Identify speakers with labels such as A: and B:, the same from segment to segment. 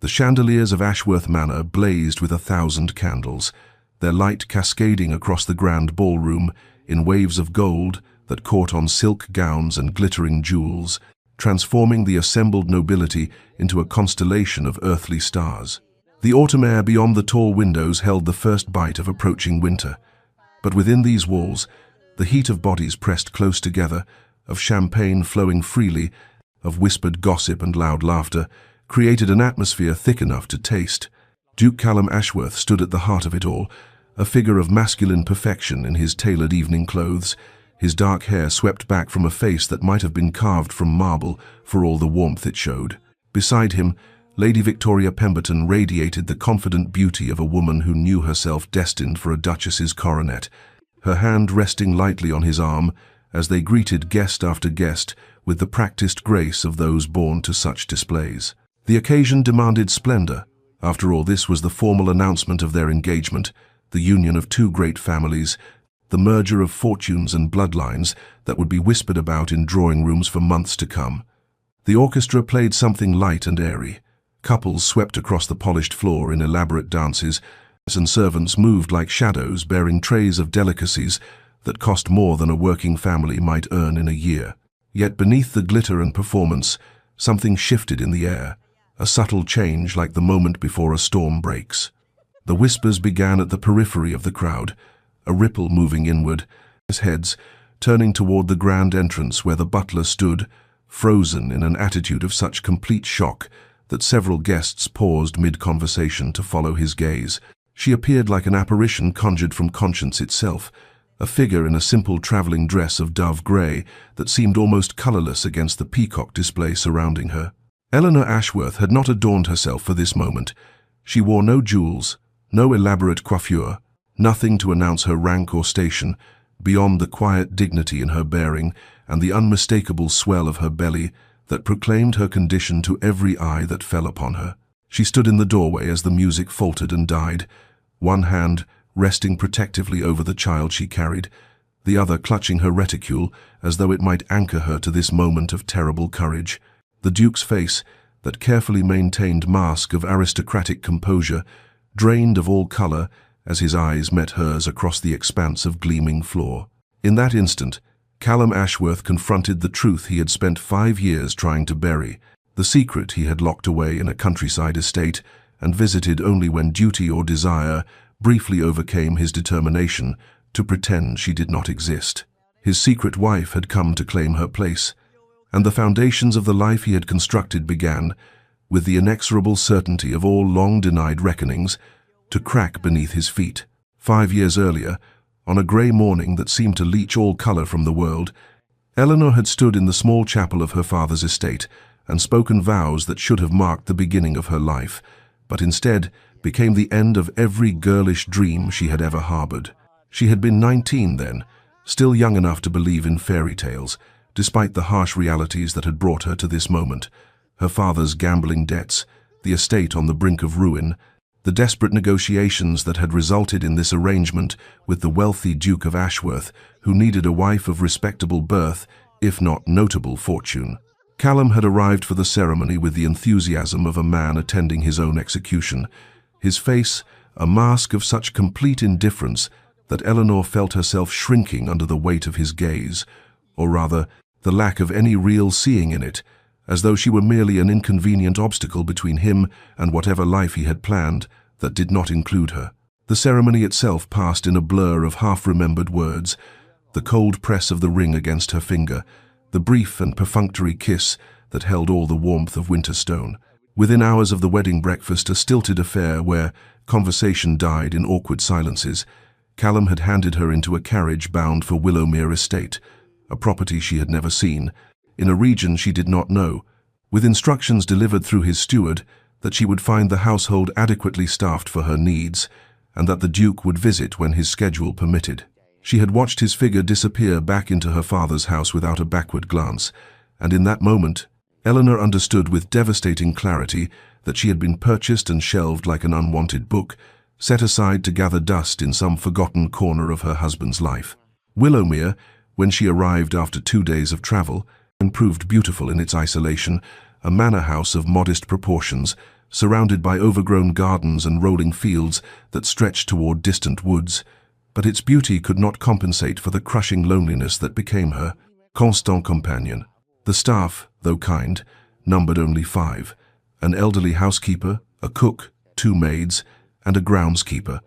A: The chandeliers of Ashworth Manor blazed with 1,000 candles, their light cascading across the grand ballroom in waves of gold that caught on silk gowns and glittering jewels, transforming the assembled nobility into a constellation of earthly stars. The autumn air beyond the tall windows held the first bite of approaching winter, but within these walls, the heat of bodies pressed close together, of champagne flowing freely, of whispered gossip and loud laughter, created an atmosphere thick enough to taste. Duke Callum Ashworth stood at the heart of it all, a figure of masculine perfection in his tailored evening clothes, his dark hair swept back from a face that might have been carved from marble for all the warmth it showed. Beside him, Lady Victoria Pemberton radiated the confident beauty of a woman who knew herself destined for a duchess's coronet, her hand resting lightly on his arm as they greeted guest after guest with the practiced grace of those born to such displays. The occasion demanded splendor. After all, this was the formal announcement of their engagement, the union of two great families, the merger of fortunes and bloodlines that would be whispered about in drawing rooms for months to come. The orchestra played something light and airy. Couples swept across the polished floor in elaborate dances, and servants moved like shadows bearing trays of delicacies that cost more than a working family might earn in a year. Yet beneath the glitter and performance, something shifted in the air, a subtle change like the moment before a storm breaks. The whispers began at the periphery of the crowd, a ripple moving inward, as heads turning toward the grand entrance where the butler stood, frozen in an attitude of such complete shock that several guests paused mid-conversation to follow his gaze. She appeared like an apparition conjured from conscience itself, a figure in a simple traveling dress of dove grey that seemed almost colourless against the peacock display surrounding her. Eleanor Ashworth had not adorned herself for this moment. She wore no jewels, no elaborate coiffure, nothing to announce her rank or station, beyond the quiet dignity in her bearing and the unmistakable swell of her belly that proclaimed her condition to every eye that fell upon her. She stood in the doorway as the music faltered and died, one hand resting protectively over the child she carried, the other clutching her reticule as though it might anchor her to this moment of terrible courage. The Duke's face, that carefully maintained mask of aristocratic composure, drained of all colour as his eyes met hers across the expanse of gleaming floor. In that instant, Callum Ashworth confronted the truth he had spent 5 years trying to bury, the secret he had locked away in a countryside estate and visited only when duty or desire briefly overcame his determination to pretend she did not exist. His secret wife had come to claim her place, and the foundations of the life he had constructed began, with the inexorable certainty of all long-denied reckonings, to crack beneath his feet. 5 years earlier, on a grey morning that seemed to leach all colour from the world, Eleanor had stood in the small chapel of her father's estate and spoken vows that should have marked the beginning of her life, but instead became the end of every girlish dream she had ever harboured. She had been 19 then, still young enough to believe in fairy tales, despite the harsh realities that had brought her to this moment: her father's gambling debts, the estate on the brink of ruin, the desperate negotiations that had resulted in this arrangement with the wealthy Duke of Ashworth, who needed a wife of respectable birth, if not notable fortune. Callum had arrived for the ceremony with the enthusiasm of a man attending his own execution, his face a mask of such complete indifference that Eleanor felt herself shrinking under the weight of his gaze, or rather, the lack of any real seeing in it, as though she were merely an inconvenient obstacle between him and whatever life he had planned that did not include her. The ceremony itself passed in a blur of half-remembered words: the cold press of the ring against her finger, the brief and perfunctory kiss that held all the warmth of winter stone. Within hours of the wedding breakfast, a stilted affair where conversation died in awkward silences, Callum had handed her into a carriage bound for Willowmere Estate, a property she had never seen, in a region she did not know, with instructions delivered through his steward that she would find the household adequately staffed for her needs, and that the Duke would visit when his schedule permitted. She had watched his figure disappear back into her father's house without a backward glance, and in that moment, Eleanor understood with devastating clarity that she had been purchased and shelved like an unwanted book, set aside to gather dust in some forgotten corner of her husband's life. Willowmere, when she arrived after 2 days of travel, proved beautiful in its isolation, a manor house of modest proportions, surrounded by overgrown gardens and rolling fields that stretched toward distant woods. But its beauty could not compensate for the crushing loneliness that became her constant companion. The staff, though kind, numbered only 5: an elderly housekeeper, a cook, 2 maids, and a groundskeeper,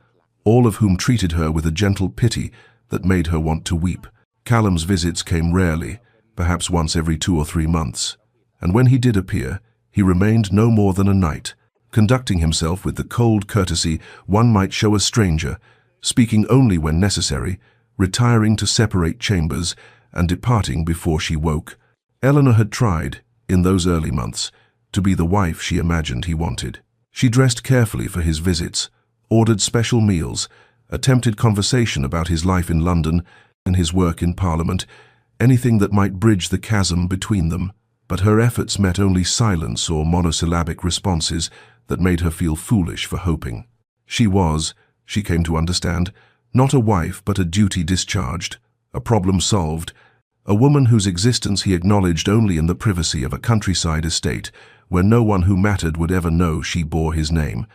A: all of whom treated her with a gentle pity that made her want to weep. Callum's visits came rarely, perhaps once every 2 or 3 months, and when he did appear, he remained no more than a night, conducting himself with the cold courtesy one might show a stranger, speaking only when necessary, retiring to separate chambers, and departing before she woke. Eleanor had tried, in those early months, to be the wife she imagined he wanted. She dressed carefully for his visits, ordered special meals, attempted conversation about his life in London and his work in Parliament, anything that might bridge the chasm between them. But her efforts met only silence or monosyllabic responses that made her feel foolish for hoping. She was, she came to understand, not a wife but a duty discharged, a problem solved, a woman whose existence he acknowledged only in the privacy of a countryside estate where no one who mattered would ever know she bore his name.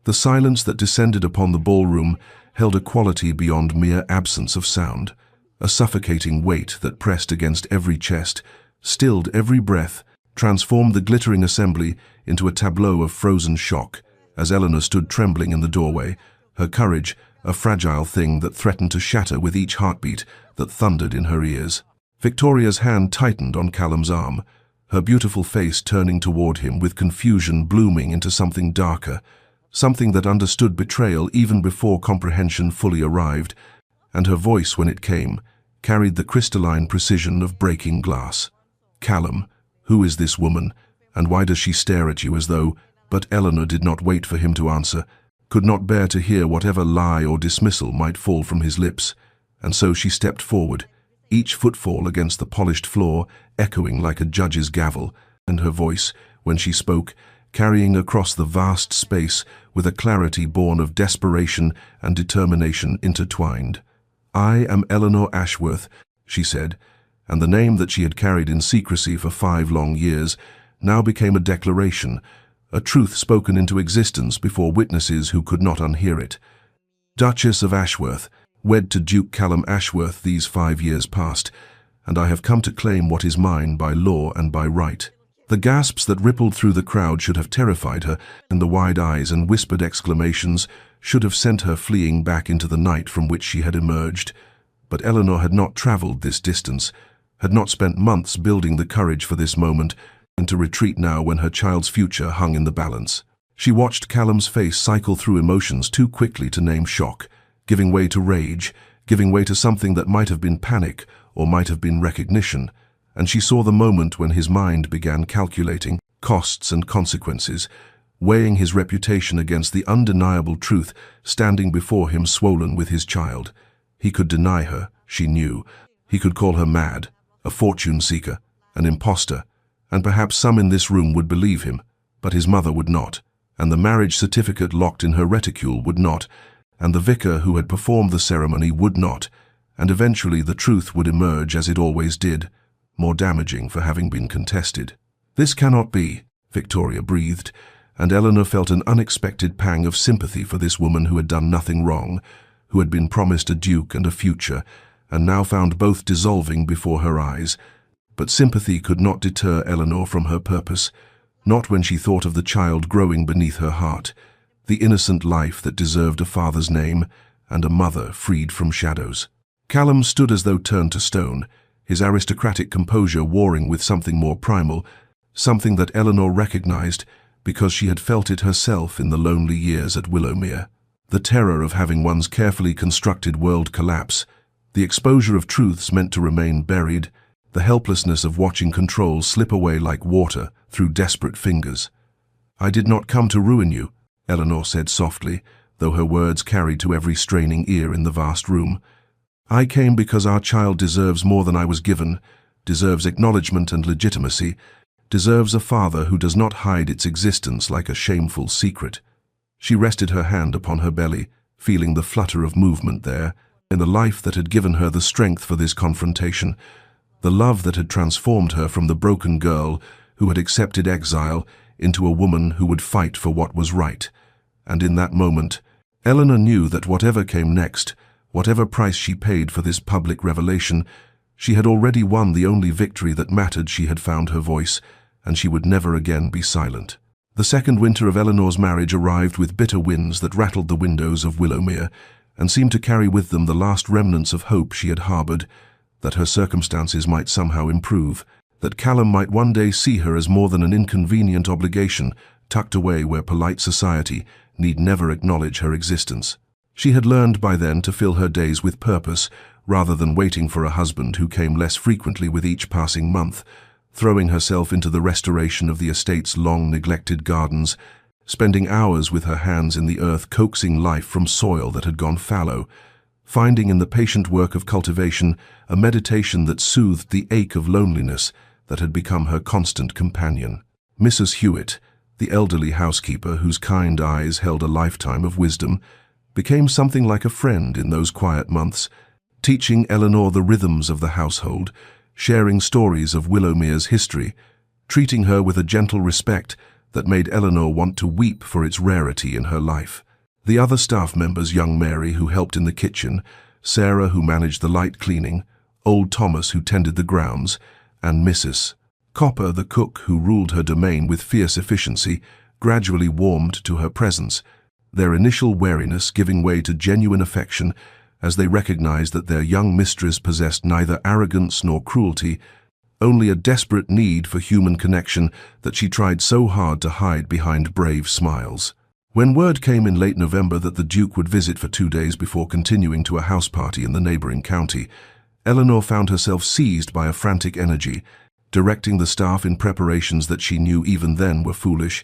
A: The silence that descended upon the ballroom held a quality beyond mere absence of sound, a suffocating weight that pressed against every chest, stilled every breath, transformed the glittering assembly into a tableau of frozen shock, as Eleanor stood trembling in the doorway, her courage a fragile thing that threatened to shatter with each heartbeat that thundered in her ears. Victoria's hand tightened on Callum's arm, her beautiful face turning toward him with confusion blooming into something darker, something that understood betrayal even before comprehension fully arrived, and her voice, when it came, carried the crystalline precision of breaking glass. "Callum, who is this woman, and why does she stare at you as though—" But Eleanor did not wait for him to answer, could not bear to hear whatever lie or dismissal might fall from his lips, and so she stepped forward, each footfall against the polished floor echoing like a judge's gavel, and her voice, when she spoke, carrying across the vast space with a clarity born of desperation and determination intertwined. "I am Eleanor Ashworth," she said, and the name that she had carried in secrecy for 5 long years now became a declaration, a truth spoken into existence before witnesses who could not unhear it. "Duchess of Ashworth, wed to Duke Callum Ashworth these 5 years past, and I have come to claim what is mine by law and by right." The gasps that rippled through the crowd should have terrified her, and the wide eyes and whispered exclamations should have sent her fleeing back into the night from which she had emerged. But Eleanor had not traveled this distance, had not spent months building the courage for this moment, and to retreat now when her child's future hung in the balance. She watched Callum's face cycle through emotions too quickly to name shock, giving way to rage, giving way to something that might have been panic or might have been recognition, and she saw the moment when his mind began calculating costs and consequences, weighing his reputation against the undeniable truth standing before him swollen with his child. He could deny her, she knew. He could call her mad, a fortune-seeker, an impostor, and perhaps some in this room would believe him, but his mother would not, and the marriage certificate locked in her reticule would not, and the vicar who had performed the ceremony would not, and eventually the truth would emerge as it always did, more damaging for having been contested. "This cannot be," Victoria breathed, and Eleanor felt an unexpected pang of sympathy for this woman who had done nothing wrong, who had been promised a duke and a future, and now found both dissolving before her eyes. But sympathy could not deter Eleanor from her purpose, not when she thought of the child growing beneath her heart, the innocent life that deserved a father's name and a mother freed from shadows. Callum stood as though turned to stone, his aristocratic composure warring with something more primal, something that Eleanor recognized because she had felt it herself in the lonely years at Willowmere. The terror of having one's carefully constructed world collapse, the exposure of truths meant to remain buried, the helplessness of watching control slip away like water through desperate fingers. "I did not come to ruin you," Eleanor said softly, though her words carried to every straining ear in the vast room. "I came because our child deserves more than I was given, deserves acknowledgement and legitimacy, deserves a father who does not hide its existence like a shameful secret." She rested her hand upon her belly, feeling the flutter of movement there, in the life that had given her the strength for this confrontation, the love that had transformed her from the broken girl who had accepted exile into a woman who would fight for what was right. And in that moment, Eleanor knew that whatever came next, whatever price she paid for this public revelation, she had already won the only victory that mattered. She had found her voice, and she would never again be silent. The second winter of Eleanor's marriage arrived with bitter winds that rattled the windows of Willowmere, and seemed to carry with them the last remnants of hope she had harbored, that her circumstances might somehow improve, that Callum might one day see her as more than an inconvenient obligation, tucked away where polite society need never acknowledge her existence. She had learned by then to fill her days with purpose, rather than waiting for a husband who came less frequently with each passing month, throwing herself into the restoration of the estate's long-neglected gardens, spending hours with her hands in the earth coaxing life from soil that had gone fallow, finding in the patient work of cultivation a meditation that soothed the ache of loneliness that had become her constant companion. Mrs. Hewitt, the elderly housekeeper whose kind eyes held a lifetime of wisdom, became something like a friend in those quiet months, teaching Eleanor the rhythms of the household, sharing stories of Willowmere's history, treating her with a gentle respect that made Eleanor want to weep for its rarity in her life. The other staff members, young Mary who helped in the kitchen, Sarah who managed the light cleaning, old Thomas who tended the grounds, and Mrs. Copper, the cook who ruled her domain with fierce efficiency, gradually warmed to her presence, their initial wariness giving way to genuine affection as they recognized that their young mistress possessed neither arrogance nor cruelty, only a desperate need for human connection that she tried so hard to hide behind brave smiles. When word came in late November that the Duke would visit for 2 days before continuing to a house party in the neighboring county, Eleanor found herself seized by a frantic energy, directing the staff in preparations that she knew even then were foolish,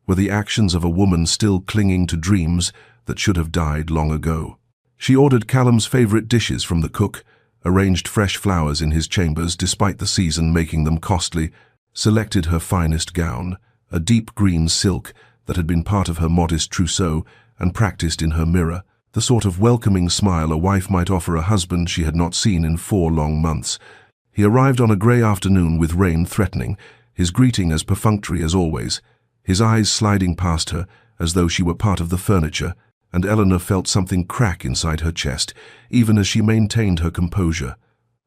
A: were the actions of a woman still clinging to dreams that should have died long ago. She ordered Callum's favorite dishes from the cook, arranged fresh flowers in his chambers despite the season making them costly, selected her finest gown, a deep green silk that had been part of her modest trousseau, and practiced in her mirror, the sort of welcoming smile a wife might offer a husband she had not seen in 4 long months. He arrived on a grey afternoon with rain threatening, his greeting as perfunctory as always, his eyes sliding past her as though she were part of the furniture, and Eleanor felt something crack inside her chest, even as she maintained her composure.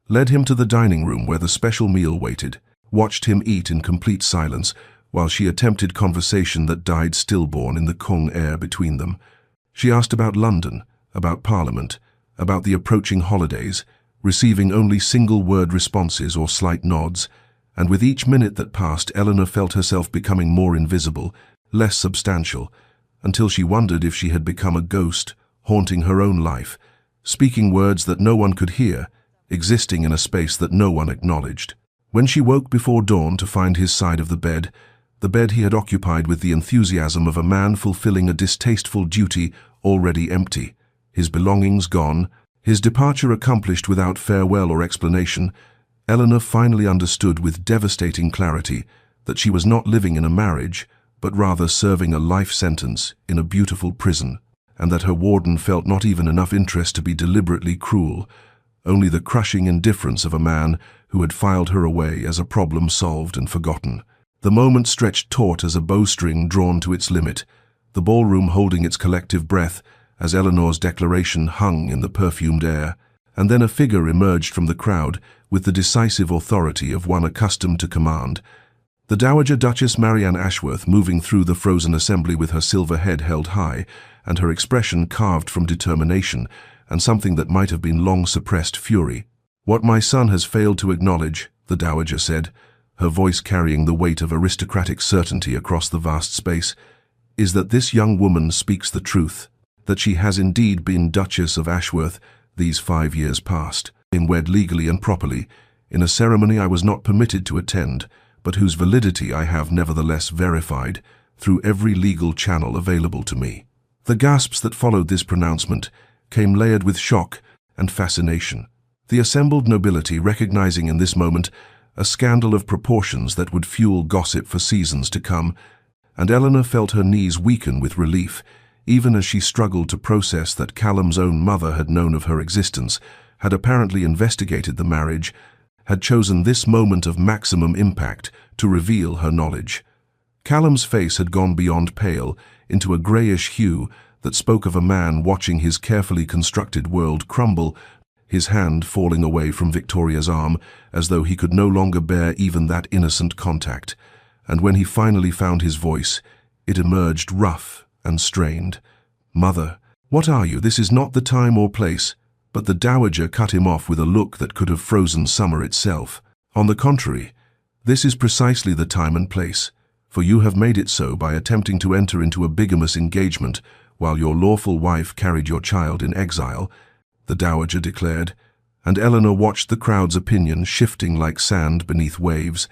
A: Led him to the dining room where the special meal waited, watched him eat in complete silence, while she attempted conversation that died stillborn in the Kung air between them. She asked about London, about Parliament, about the approaching holidays, receiving only single-word responses or slight nods, and with each minute that passed Eleanor felt herself becoming more invisible, less substantial, until she wondered if she had become a ghost, haunting her own life, speaking words that no one could hear, existing in a space that no one acknowledged. When she woke before dawn to find his side of the bed he had occupied with the enthusiasm of a man fulfilling a distasteful duty already empty, his belongings gone, his departure accomplished without farewell or explanation, Eleanor finally understood with devastating clarity that she was not living in a marriage, but rather serving a life sentence in a beautiful prison, and that her warden felt not even enough interest to be deliberately cruel, only the crushing indifference of a man who had filed her away as a problem solved and forgotten. The moment stretched taut as a bowstring drawn to its limit, the ballroom holding its collective breath as Eleanor's declaration hung in the perfumed air, and then a figure emerged from the crowd with the decisive authority of one accustomed to command. The Dowager Duchess Marianne Ashworth moving through the frozen assembly with her silver head held high, and her expression carved from determination and something that might have been long-suppressed fury. "What my son has failed to acknowledge," the Dowager said, her voice carrying the weight of aristocratic certainty across the vast space, "is that this young woman speaks the truth, that she has indeed been Duchess of Ashworth these 5 years past, being wed legally and properly, in a ceremony I was not permitted to attend, but whose validity I have nevertheless verified through every legal channel available to me." The gasps that followed this pronouncement came layered with shock and fascination, the assembled nobility recognizing in this moment a scandal of proportions that would fuel gossip for seasons to come, and Eleanor felt her knees weaken with relief, even as she struggled to process that Callum's own mother had known of her existence, had apparently investigated the marriage, had chosen this moment of maximum impact to reveal her knowledge. Callum's face had gone beyond pale, into a greyish hue that spoke of a man watching his carefully constructed world crumble, his hand falling away from Victoria's arm as though he could no longer bear even that innocent contact. And when he finally found his voice, it emerged rough and strained. "Mother, what are you? This is not the time or place." But the dowager cut him off with a look that could have frozen summer itself. "On the contrary, this is precisely the time and place, for you have made it so by attempting to enter into a bigamous engagement while your lawful wife carried your child in exile," the dowager declared, and Eleanor watched the crowd's opinion shifting like sand beneath waves,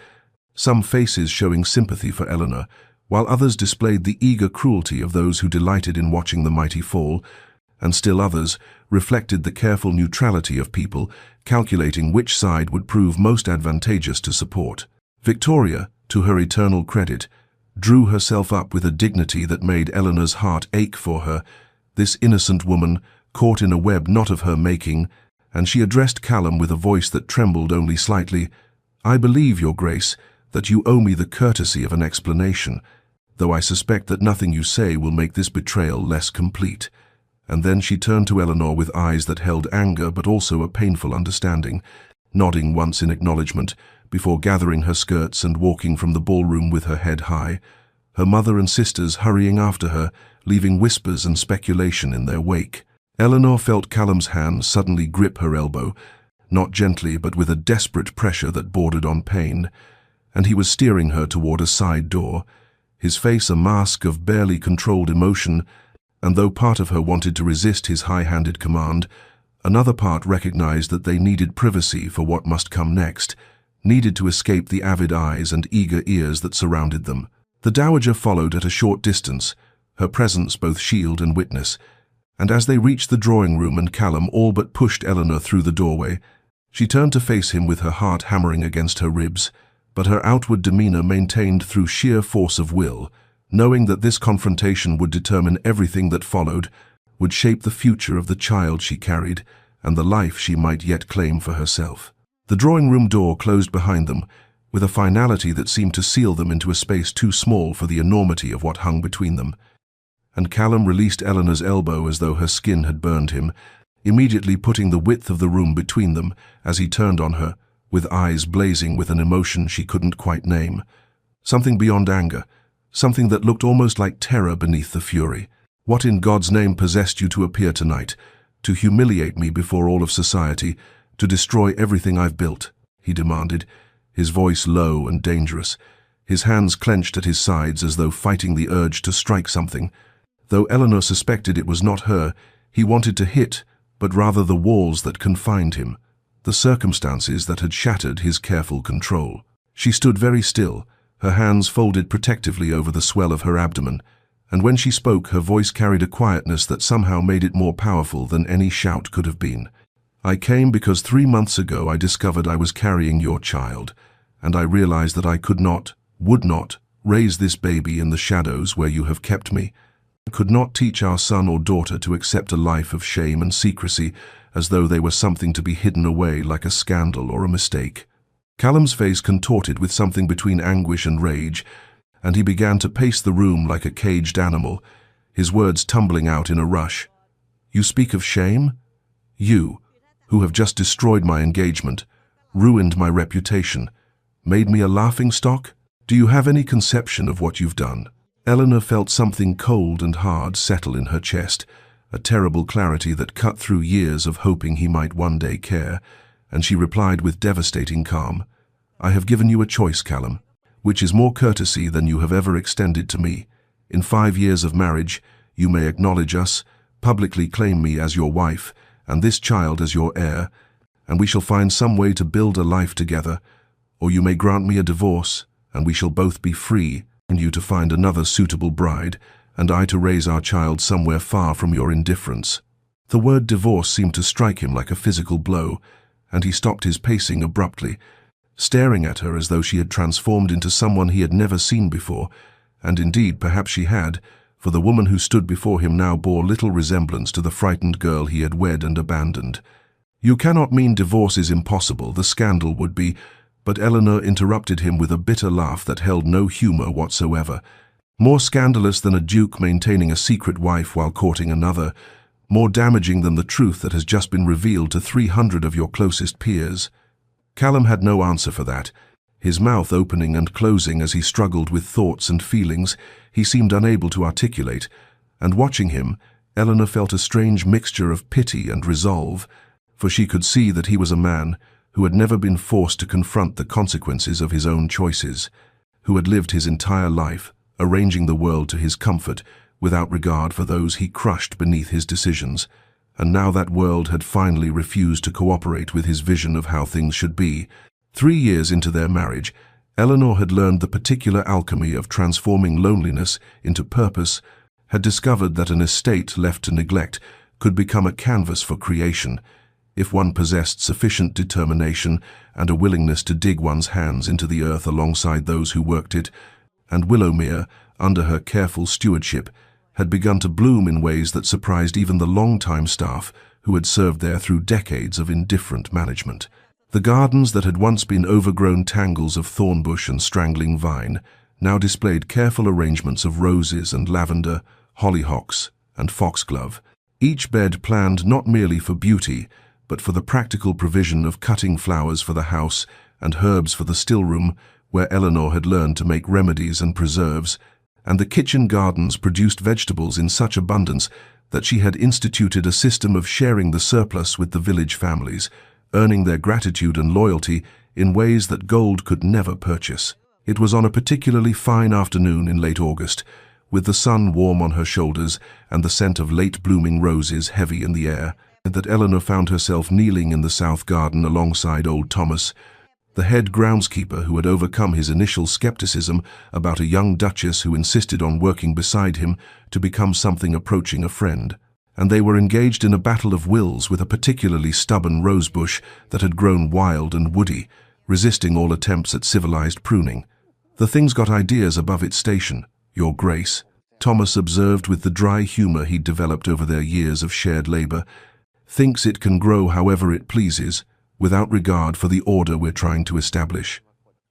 A: some faces showing sympathy for Eleanor, while others displayed the eager cruelty of those who delighted in watching the mighty fall, and still others reflected the careful neutrality of people calculating which side would prove most advantageous to support. Victoria, to her eternal credit, drew herself up with a dignity that made Eleanor's heart ache for her, this innocent woman caught in a web not of her making, and she addressed Callum with a voice that trembled only slightly. "I believe, Your Grace, that you owe me the courtesy of an explanation, though I suspect that nothing you say will make this betrayal less complete." And then she turned to Eleanor with eyes that held anger but also a painful understanding, nodding once in acknowledgement, before gathering her skirts and walking from the ballroom with her head high, her mother and sisters hurrying after her, leaving whispers and speculation in their wake. Eleanor felt Callum's hand suddenly grip her elbow, not gently but with a desperate pressure that bordered on pain, and he was steering her toward a side door, his face a mask of barely controlled emotion, and though part of her wanted to resist his high-handed command, another part recognized that they needed privacy for what must come next, needed to escape the avid eyes and eager ears that surrounded them. The dowager followed at a short distance, her presence both shield and witness, and as they reached the drawing room and Callum all but pushed Eleanor through the doorway, she turned to face him with her heart hammering against her ribs, but her outward demeanor maintained through sheer force of will, knowing that this confrontation would determine everything that followed, would shape the future of the child she carried and the life she might yet claim for herself. The drawing-room door closed behind them, with a finality that seemed to seal them into a space too small for the enormity of what hung between them. And Callum released Eleanor's elbow as though her skin had burned him, immediately putting the width of the room between them as he turned on her, with eyes blazing with an emotion she couldn't quite name. Something beyond anger, something that looked almost like terror beneath the fury. "What in God's name possessed you to appear tonight, to humiliate me before all of society, to destroy everything I've built?" he demanded, his voice low and dangerous, his hands clenched at his sides as though fighting the urge to strike something. Though Eleanor suspected it was not her, he wanted to hit, but rather the walls that confined him, the circumstances that had shattered his careful control. She stood very still, her hands folded protectively over the swell of her abdomen, and when she spoke, her voice carried a quietness that somehow made it more powerful than any shout could have been. "I came because 3 months ago I discovered I was carrying your child, and I realized that I could not, would not, raise this baby in the shadows where you have kept me. I could not teach our son or daughter to accept a life of shame and secrecy as though they were something to be hidden away like a scandal or a mistake." Callum's face contorted with something between anguish and rage, and he began to pace the room like a caged animal, his words tumbling out in a rush. "You speak of shame? You, who have just destroyed my engagement, ruined my reputation, made me a laughingstock? Do you have any conception of what you've done?" Eleanor felt something cold and hard settle in her chest, a terrible clarity that cut through years of hoping he might one day care, and she replied with devastating calm, "I have given you a choice, Callum, which is more courtesy than you have ever extended to me. In 5 years of marriage, you may acknowledge us, publicly claim me as your wife, and this child as your heir, and we shall find some way to build a life together, or you may grant me a divorce, and we shall both be free, and you to find another suitable bride, and I to raise our child somewhere far from your indifference." The word divorce seemed to strike him like a physical blow, and he stopped his pacing abruptly, staring at her as though she had transformed into someone he had never seen before, and indeed perhaps she had, for the woman who stood before him now bore little resemblance to the frightened girl he had wed and abandoned. "You cannot mean divorce is impossible, the scandal would be—" But Eleanor interrupted him with a bitter laugh that held no humor whatsoever. More scandalous than a duke maintaining a secret wife while courting another, more damaging than the truth that has just been revealed to 300 of your closest peers. Callum had no answer for that. His mouth opening and closing as he struggled with thoughts and feelings he seemed unable to articulate, and watching him, Eleanor felt a strange mixture of pity and resolve, for she could see that he was a man who had never been forced to confront the consequences of his own choices, who had lived his entire life arranging the world to his comfort without regard for those he crushed beneath his decisions, and now that world had finally refused to cooperate with his vision of how things should be. 3 years into their marriage, Eleanor had learned the particular alchemy of transforming loneliness into purpose, had discovered that an estate left to neglect could become a canvas for creation, if one possessed sufficient determination and a willingness to dig one's hands into the earth alongside those who worked it, and Willowmere, under her careful stewardship, had begun to bloom in ways that surprised even the long-time staff who had served there through decades of indifferent management. The gardens that had once been overgrown tangles of thornbush and strangling vine now displayed careful arrangements of roses and lavender, hollyhocks and foxglove, each bed planned not merely for beauty, but for the practical provision of cutting flowers for the house and herbs for the still-room, where Eleanor had learned to make remedies and preserves, and the kitchen gardens produced vegetables in such abundance that she had instituted a system of sharing the surplus with the village families, earning their gratitude and loyalty in ways that gold could never purchase. It was on a particularly fine afternoon in late August, with the sun warm on her shoulders and the scent of late-blooming roses heavy in the air, that Eleanor found herself kneeling in the south garden alongside old Thomas, the head groundskeeper who had overcome his initial skepticism about a young duchess who insisted on working beside him to become something approaching a friend. And they were engaged in a battle of wills with a particularly stubborn rosebush that had grown wild and woody, resisting all attempts at civilized pruning. "The thing's got ideas above its station, Your Grace," Thomas observed with the dry humor he'd developed over their years of shared labor. "Thinks it can grow however it pleases, without regard for the order we're trying to establish."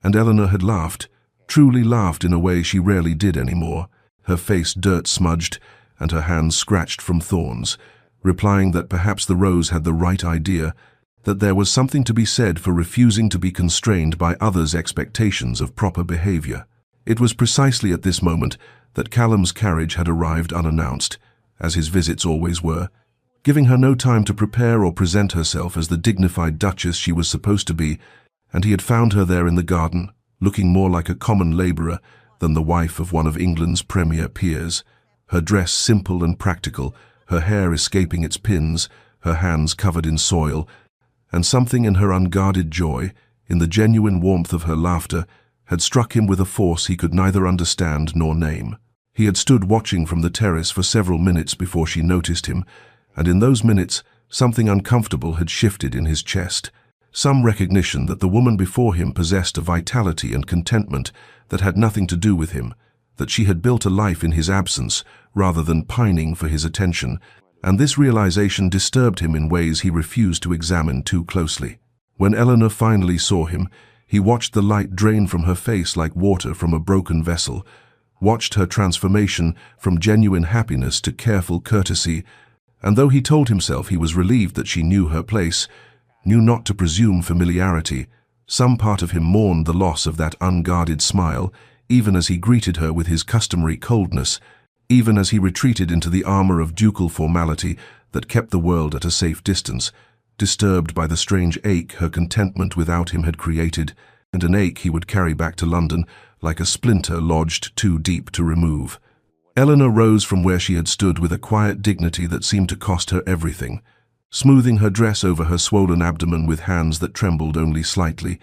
A: And Eleanor had laughed, truly laughed in a way she rarely did anymore, her face dirt-smudged and her hands scratched from thorns, replying that perhaps the rose had the right idea, that there was something to be said for refusing to be constrained by others' expectations of proper behavior. It was precisely at this moment that Callum's carriage had arrived unannounced, as his visits always were, giving her no time to prepare or present herself as the dignified duchess she was supposed to be, and he had found her there in the garden, looking more like a common labourer than the wife of one of England's premier peers, her dress simple and practical, her hair escaping its pins, her hands covered in soil, and something in her unguarded joy, in the genuine warmth of her laughter, had struck him with a force he could neither understand nor name. He had stood watching from the terrace for several minutes before she noticed him, and in those minutes something uncomfortable had shifted in his chest, some recognition that the woman before him possessed a vitality and contentment that had nothing to do with him, that she had built a life in his absence rather than pining for his attention, and this realization disturbed him in ways he refused to examine too closely. When Eleanor finally saw him, he watched the light drain from her face like water from a broken vessel, watched her transformation from genuine happiness to careful courtesy, and though he told himself he was relieved that she knew her place, knew not to presume familiarity, some part of him mourned the loss of that unguarded smile, even as he greeted her with his customary coldness, even as he retreated into the armor of ducal formality that kept the world at a safe distance, disturbed by the strange ache her contentment without him had created, and an ache he would carry back to London like a splinter lodged too deep to remove. Eleanor rose from where she had stood with a quiet dignity that seemed to cost her everything, smoothing her dress over her swollen abdomen with hands that trembled only slightly,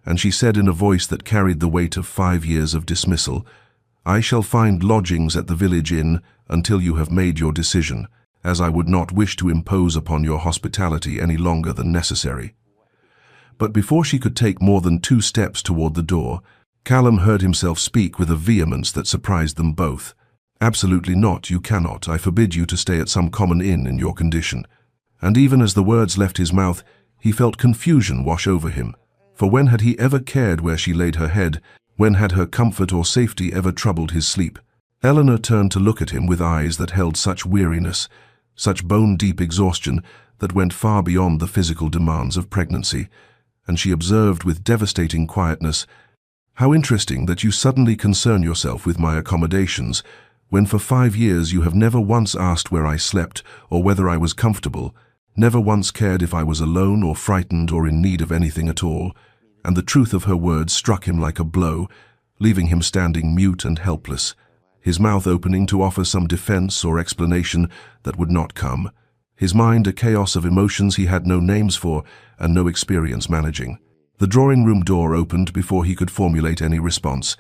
A: and she said in a voice that carried the weight of 5 years of dismissal, "I shall find lodgings at the village inn until you have made your decision, as I would not wish to impose upon your hospitality any longer than necessary." But before she could take more than 2 steps toward the door, Callum heard himself speak with a vehemence that surprised them both. "Absolutely not, you cannot. I forbid you to stay at some common inn in your condition." And even as the words left his mouth, he felt confusion wash over him, For when had he ever cared where she laid her head? When had her comfort or safety ever troubled his sleep? Eleanor turned to look at him with eyes that held such weariness, such bone-deep exhaustion that went far beyond the physical demands of pregnancy, and she observed with devastating quietness, "How interesting that you suddenly concern yourself with my accommodations, when for 5 years you have never once asked where I slept or whether I was comfortable, never once cared if I was alone or frightened or in need of anything at all." And the truth of her words struck him like a blow, leaving him standing mute and helpless, his mouth opening to offer some defense or explanation that would not come, his mind a chaos of emotions he had no names for and no experience managing. The drawing-room door opened before he could formulate any response,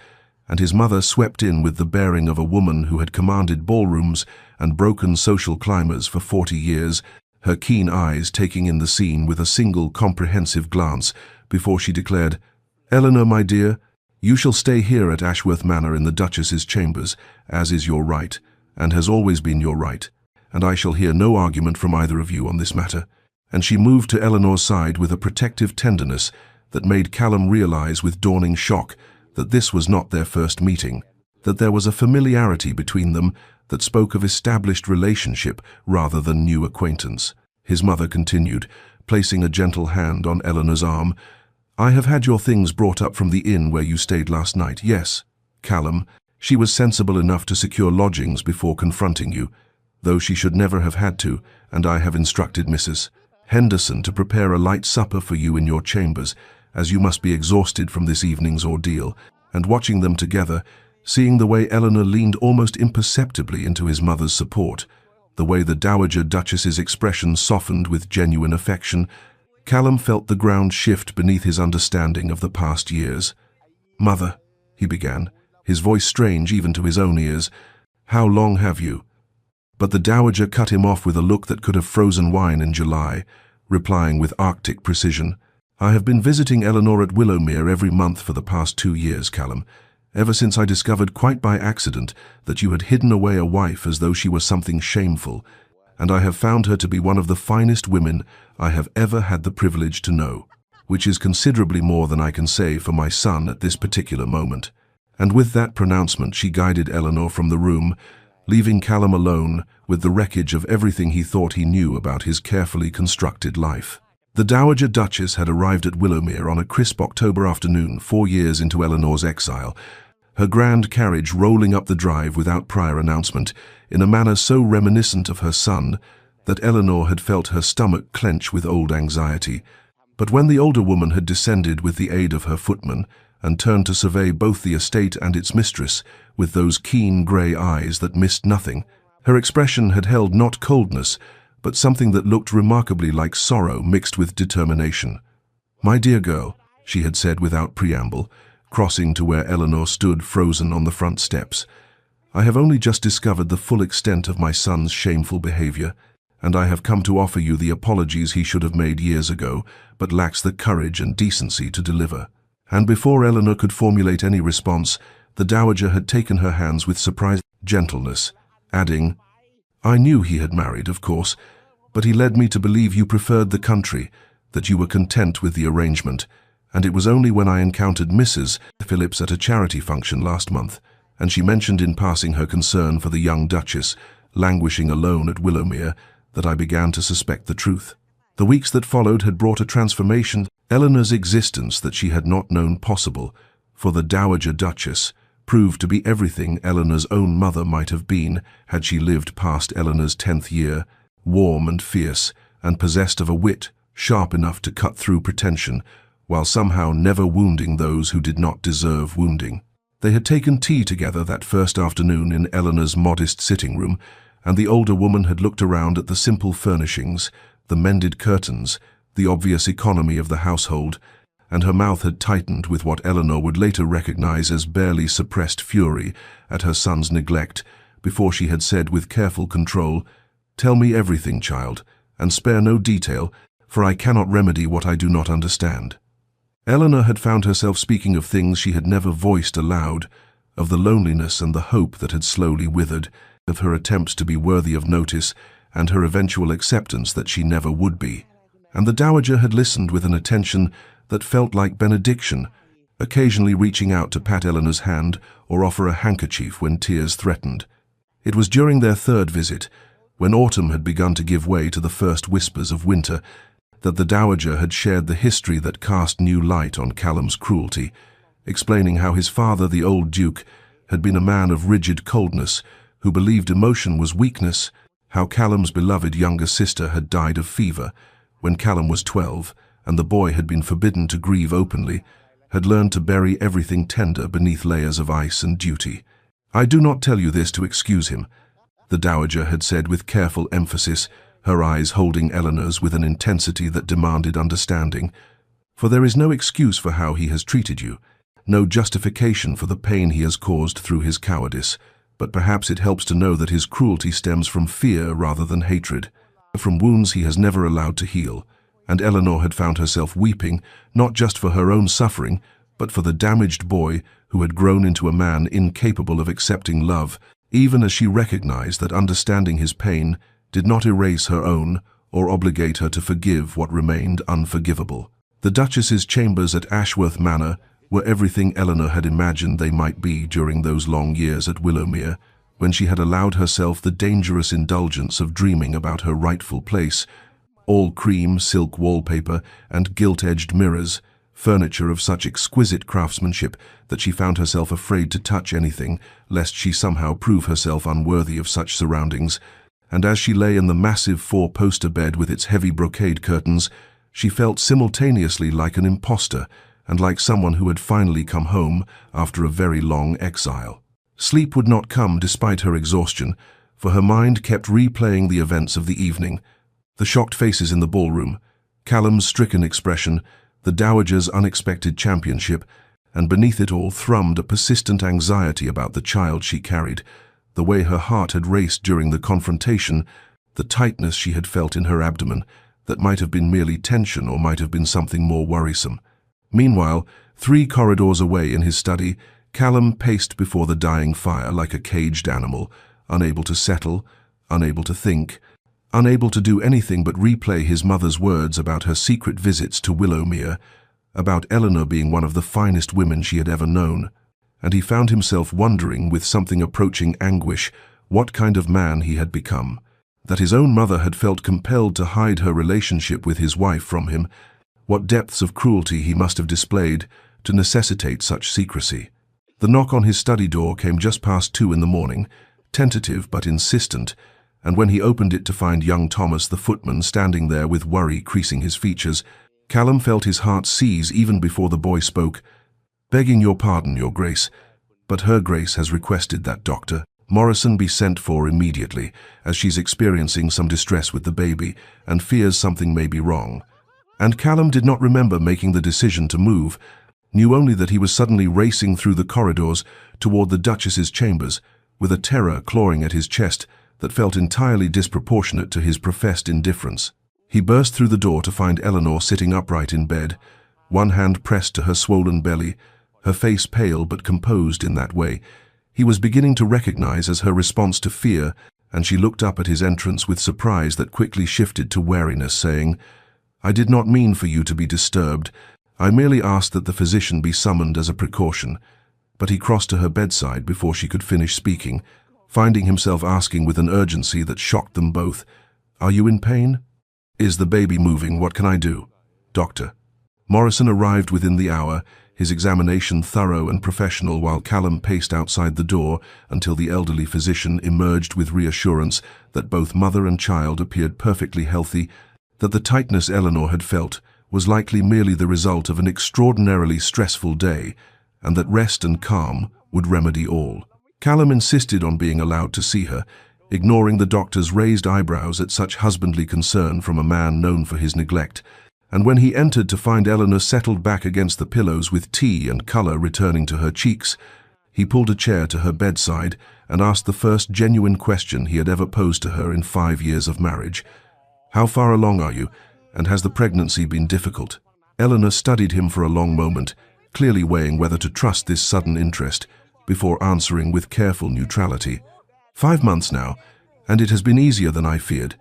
A: and his mother swept in with the bearing of a woman who had commanded ballrooms and broken social climbers for 40 years, her keen eyes taking in the scene with a single comprehensive glance before she declared, "Eleanor, my dear, you shall stay here at Ashworth Manor in the Duchess's chambers, as is your right, and has always been your right, and I shall hear no argument from either of you on this matter." And she moved to Eleanor's side with a protective tenderness that made Callum realize with dawning shock that this was not their first meeting, that there was a familiarity between them that spoke of established relationship rather than new acquaintance. His mother continued, placing a gentle hand on Eleanor's arm, "I have had your things brought up from the inn where you stayed last night, yes, Callum. She was sensible enough to secure lodgings before confronting you, though she should never have had to, and I have instructed Mrs. Henderson to prepare a light supper for you in your chambers, as you must be exhausted from this evening's ordeal." And watching them together, seeing the way Eleanor leaned almost imperceptibly into his mother's support, the way the Dowager Duchess's expression softened with genuine affection, Callum felt the ground shift beneath his understanding of the past years. "Mother," he began, his voice strange even to his own ears, "how long have you?" But the Dowager cut him off with a look that could have frozen wine in July, replying with Arctic precision, "I have been visiting Eleanor at Willowmere every month for the past 2 years, Callum, ever since I discovered quite by accident that you had hidden away a wife as though she were something shameful, and I have found her to be one of the finest women I have ever had the privilege to know, which is considerably more than I can say for my son at this particular moment." And with that pronouncement she guided Eleanor from the room, leaving Callum alone with the wreckage of everything he thought he knew about his carefully constructed life. The Dowager Duchess had arrived at Willowmere on a crisp October afternoon 4 years into Eleanor's exile, her grand carriage rolling up the drive without prior announcement, in a manner so reminiscent of her son that Eleanor had felt her stomach clench with old anxiety. But when the older woman had descended with the aid of her footman and turned to survey both the estate and its mistress with those keen grey eyes that missed nothing, her expression had held not coldness, but something that looked remarkably like sorrow mixed with determination. "My dear girl," she had said without preamble, crossing to where Eleanor stood frozen on the front steps, "I have only just discovered the full extent of my son's shameful behavior, and I have come to offer you the apologies he should have made years ago, but lacks the courage and decency to deliver." And before Eleanor could formulate any response, the Dowager had taken her hands with surprising gentleness, adding, "I knew he had married, of course, but he led me to believe you preferred the country, that you were content with the arrangement, and it was only when I encountered Mrs. Phillips at a charity function last month, and she mentioned in passing her concern for the young Duchess, languishing alone at Willowmere, that I began to suspect the truth." The weeks that followed had brought a transformation in Eleanor's existence that she had not known possible, for the Dowager Duchess proved to be everything Eleanor's own mother might have been had she lived past Eleanor's 10th year, warm and fierce, and possessed of a wit sharp enough to cut through pretension, while somehow never wounding those who did not deserve wounding. They had taken tea together that first afternoon in Eleanor's modest sitting room, and the older woman had looked around at the simple furnishings, the mended curtains, the obvious economy of the household, and her mouth had tightened with what Eleanor would later recognize as barely suppressed fury at her son's neglect, before she had said with careful control, "Tell me everything, child, and spare no detail, for I cannot remedy what I do not understand." Eleanor had found herself speaking of things she had never voiced aloud, of the loneliness and the hope that had slowly withered, of her attempts to be worthy of notice, and her eventual acceptance that she never would be. and the dowager had listened with an attention that felt like benediction, occasionally reaching out to pat Eleanor's hand or offer a handkerchief when tears threatened. It was during their third visit, when autumn had begun to give way to the first whispers of winter, that the dowager had shared the history that cast new light on Callum's cruelty, explaining how his father, the old duke, had been a man of rigid coldness who believed emotion was weakness, how Callum's beloved younger sister had died of fever when Callum was 12, and the boy had been forbidden to grieve openly, had learned to bury everything tender beneath layers of ice and duty. "I do not tell you this to excuse him," the dowager had said with careful emphasis, her eyes holding Eleanor's with an intensity that demanded understanding. "For there is no excuse for how he has treated you, no justification for the pain he has caused through his cowardice, but perhaps it helps to know that his cruelty stems from fear rather than hatred, from wounds he has never allowed to heal." And Eleanor had found herself weeping, not just for her own suffering, but for the damaged boy who had grown into a man incapable of accepting love, even as she recognized that understanding his pain did not erase her own or obligate her to forgive what remained unforgivable. The Duchess's chambers at Ashworth Manor were everything Eleanor had imagined they might be during those long years at Willowmere, when she had allowed herself the dangerous indulgence of dreaming about her rightful place, all cream silk wallpaper and gilt-edged mirrors, furniture of such exquisite craftsmanship that she found herself afraid to touch anything, lest she somehow prove herself unworthy of such surroundings. And as she lay in the massive four-poster bed with its heavy brocade curtains, she felt simultaneously like an imposter and like someone who had finally come home after a very long exile. Sleep would not come despite her exhaustion, for her mind kept replaying the events of the evening. The shocked faces in the ballroom, Callum's stricken expression, the dowager's unexpected championship, and beneath it all thrummed a persistent anxiety about the child she carried, the way her heart had raced during the confrontation, the tightness she had felt in her abdomen, that might have been merely tension or might have been something more worrisome. Meanwhile, 3 corridors away in his study, Callum paced before the dying fire like a caged animal, unable to settle, unable to think, unable to do anything but replay his mother's words about her secret visits to Willowmere, about Eleanor being one of the finest women she had ever known. And he found himself wondering, with something approaching anguish, what kind of man he had become, that his own mother had felt compelled to hide her relationship with his wife from him, what depths of cruelty he must have displayed to necessitate such secrecy. The knock on his study door came just past 2 in the morning, tentative but insistent, and when he opened it to find young Thomas the footman standing there with worry creasing his features, Callum felt his heart seize even before the boy spoke. "Begging your pardon, your grace, but her grace has requested that Dr. Morrison be sent for immediately, as she's experiencing some distress with the baby and fears something may be wrong." And Callum did not remember making the decision to move, knew only that he was suddenly racing through the corridors toward the Duchess's chambers, with a terror clawing at his chest that felt entirely disproportionate to his professed indifference. He burst through the door to find Eleanor sitting upright in bed, one hand pressed to her swollen belly, her face pale but composed in that way he was beginning to recognize as her response to fear, and she looked up at his entrance with surprise that quickly shifted to wariness, saying, "I did not mean for you to be disturbed. I merely asked that the physician be summoned as a precaution." But he crossed to her bedside before she could finish speaking, finding himself asking with an urgency that shocked them both, "Are you in pain? Is the baby moving? What can I do?" "Doctor." Morrison arrived within the hour, his examination thorough and professional, while Callum paced outside the door until the elderly physician emerged with reassurance that both mother and child appeared perfectly healthy, that the tightness Eleanor had felt was likely merely the result of an extraordinarily stressful day, and that rest and calm would remedy all. Callum insisted on being allowed to see her, ignoring the doctor's raised eyebrows at such husbandly concern from a man known for his neglect, and when he entered to find Eleanor settled back against the pillows with tea and colour returning to her cheeks, he pulled a chair to her bedside and asked the first genuine question he had ever posed to her in 5 years of marriage. "How far along are you, and has the pregnancy been difficult?" Eleanor studied him for a long moment, clearly weighing whether to trust this sudden interest, before answering with careful neutrality. 5 months now, and it has been easier than I feared.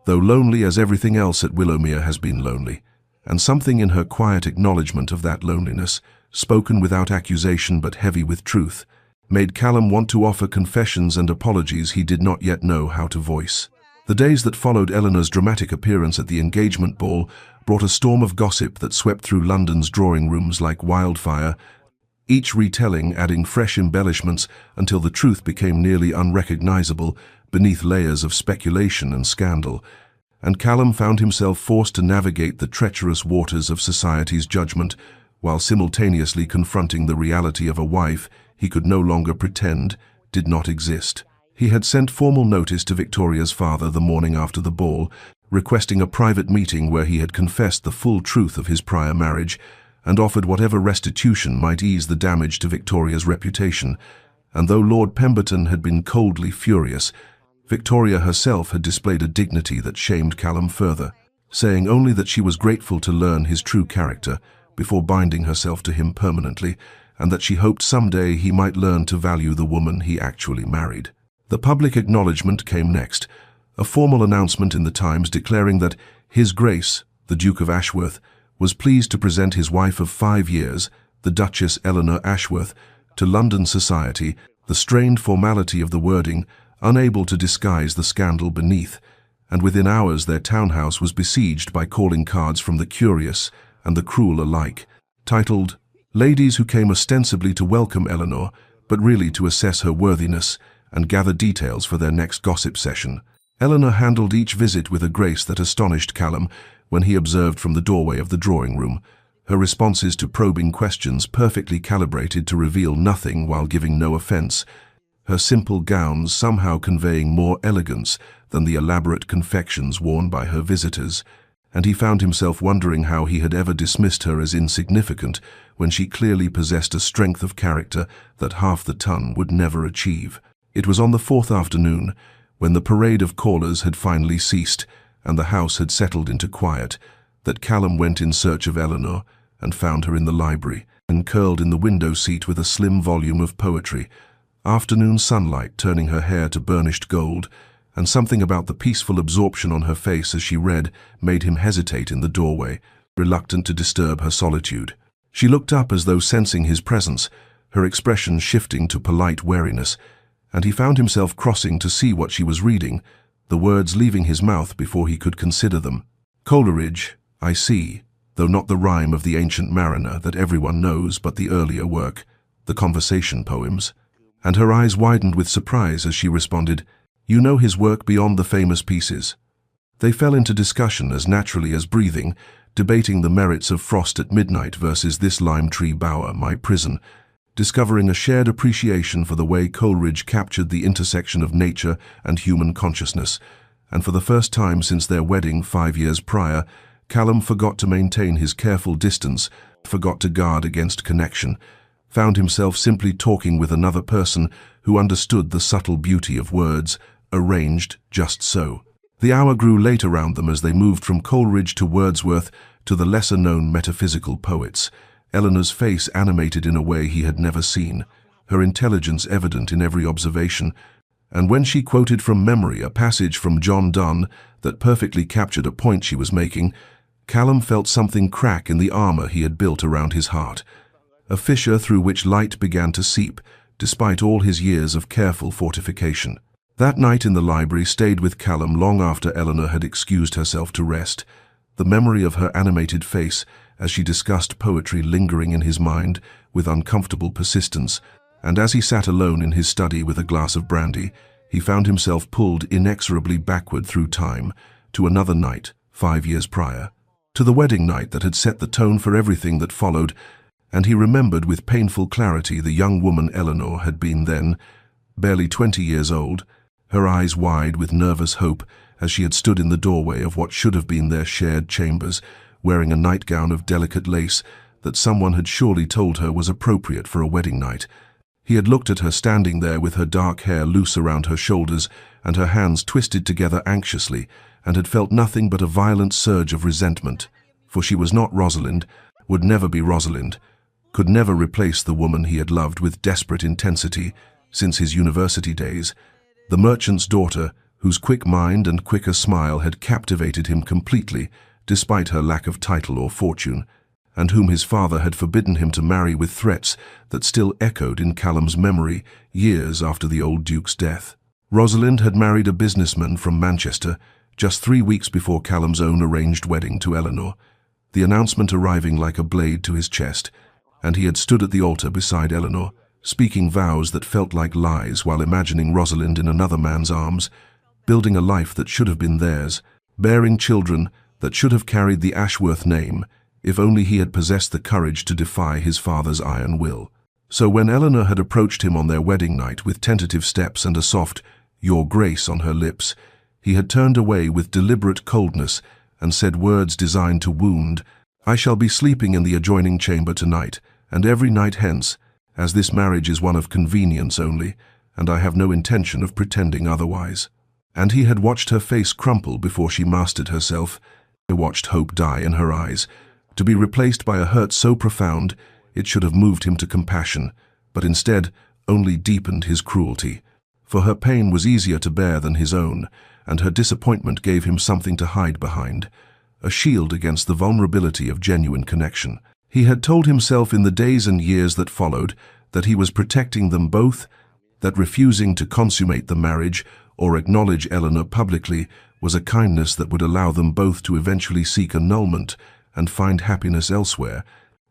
A: though lonely as everything else at Willowmere has been lonely, and something in her quiet acknowledgement of that loneliness, spoken without accusation but heavy with truth, made Callum want to offer confessions and apologies he did not yet know how to voice. The days that followed Eleanor's dramatic appearance at the engagement ball brought a storm of gossip that swept through London's drawing rooms like wildfire, each retelling adding fresh embellishments until the truth became nearly unrecognizable beneath layers of speculation and scandal, and Callum found himself forced to navigate the treacherous waters of society's judgment while simultaneously confronting the reality of a wife he could no longer pretend did not exist. He had sent formal notice to Victoria's father the morning after the ball, requesting a private meeting where he had confessed the full truth of his prior marriage and offered whatever restitution might ease the damage to Victoria's reputation. And though Lord Pemberton had been coldly furious, Victoria herself had displayed a dignity that shamed Callum further, saying only that she was grateful to learn his true character before binding herself to him permanently, and that she hoped someday he might learn to value the woman he actually married. The public acknowledgement came next, a formal announcement in the Times declaring that His Grace, the Duke of Ashworth, was pleased to present his wife of 5 years, the Duchess Eleanor Ashworth, to London society, the strained formality of the wording unable to disguise the scandal beneath, and within hours their townhouse was besieged by calling cards from the curious and the cruel alike, titled, "Ladies who came ostensibly to welcome Eleanor, but really to assess her worthiness and gather details for their next gossip session." Eleanor handled each visit with a grace that astonished Callum when he observed from the doorway of the drawing room, her responses to probing questions perfectly calibrated to reveal nothing while giving no offense, her simple gowns somehow conveying more elegance than the elaborate confections worn by her visitors, and he found himself wondering how he had ever dismissed her as insignificant when she clearly possessed a strength of character that half the ton would never achieve. It was on the 4th afternoon, when the parade of callers had finally ceased and the house had settled into quiet, that Callum went in search of Eleanor and found her in the library and curled in the window seat with a slim volume of poetry, afternoon sunlight turning her hair to burnished gold, and something about the peaceful absorption on her face as she read made him hesitate in the doorway, reluctant to disturb her solitude. She looked up as though sensing his presence, her expression shifting to polite wariness, and he found himself crossing to see what she was reading, the words leaving his mouth before he could consider them. "Coleridge, I see, though not the rhyme of the Ancient Mariner that everyone knows but the earlier work, the conversation poems." And her eyes widened with surprise as she responded, "You know his work beyond the famous pieces." They fell into discussion as naturally as breathing, debating the merits of Frost at Midnight versus This Lime Tree Bower, My Prison, discovering a shared appreciation for the way Coleridge captured the intersection of nature and human consciousness, and for the first time since their wedding 5 years prior, Callum forgot to maintain his careful distance, forgot to guard against connection, found himself simply talking with another person who understood the subtle beauty of words, arranged just so. The hour grew late around them as they moved from Coleridge to Wordsworth to the lesser-known metaphysical poets, Eleanor's face animated in a way he had never seen, her intelligence evident in every observation, and when she quoted from memory a passage from John Donne that perfectly captured a point she was making, Callum felt something crack in the armor he had built around his heart, a fissure through which light began to seep, despite all his years of careful fortification. That night in the library stayed with Callum long after Eleanor had excused herself to rest, the memory of her animated face as she discussed poetry lingering in his mind with uncomfortable persistence, and as he sat alone in his study with a glass of brandy, he found himself pulled inexorably backward through time to another night 5 years prior, to the wedding night that had set the tone for everything that followed, and he remembered with painful clarity the young woman Eleanor had been then, barely 20 years old, her eyes wide with nervous hope as she had stood in the doorway of what should have been their shared chambers, wearing a nightgown of delicate lace that someone had surely told her was appropriate for a wedding night. He had looked at her standing there with her dark hair loose around her shoulders and her hands twisted together anxiously, and had felt nothing but a violent surge of resentment, for she was not Rosalind, would never be Rosalind, could never replace the woman he had loved with desperate intensity since his university days, the merchant's daughter whose quick mind and quicker smile had captivated him completely, despite her lack of title or fortune, and whom his father had forbidden him to marry with threats that still echoed in Callum's memory years after the old Duke's death. Rosalind had married a businessman from Manchester just 3 weeks before Callum's own arranged wedding to Eleanor, the announcement arriving like a blade to his chest, and he had stood at the altar beside Eleanor, speaking vows that felt like lies while imagining Rosalind in another man's arms, building a life that should have been theirs, bearing children that should have carried the Ashworth name, if only he had possessed the courage to defy his father's iron will. So when Eleanor had approached him on their wedding night with tentative steps and a soft "Your Grace" on her lips, he had turned away with deliberate coldness and said words designed to wound. "I shall be sleeping in the adjoining chamber tonight, and every night hence, as this marriage is one of convenience only, and I have no intention of pretending otherwise." And he had watched her face crumple before she mastered herself. He watched hope die in her eyes, to be replaced by a hurt so profound it should have moved him to compassion, but instead only deepened his cruelty. For her pain was easier to bear than his own, and her disappointment gave him something to hide behind, a shield against the vulnerability of genuine connection. He had told himself in the days and years that followed that he was protecting them both, that refusing to consummate the marriage or acknowledge Eleanor publicly was a kindness that would allow them both to eventually seek annulment and find happiness elsewhere,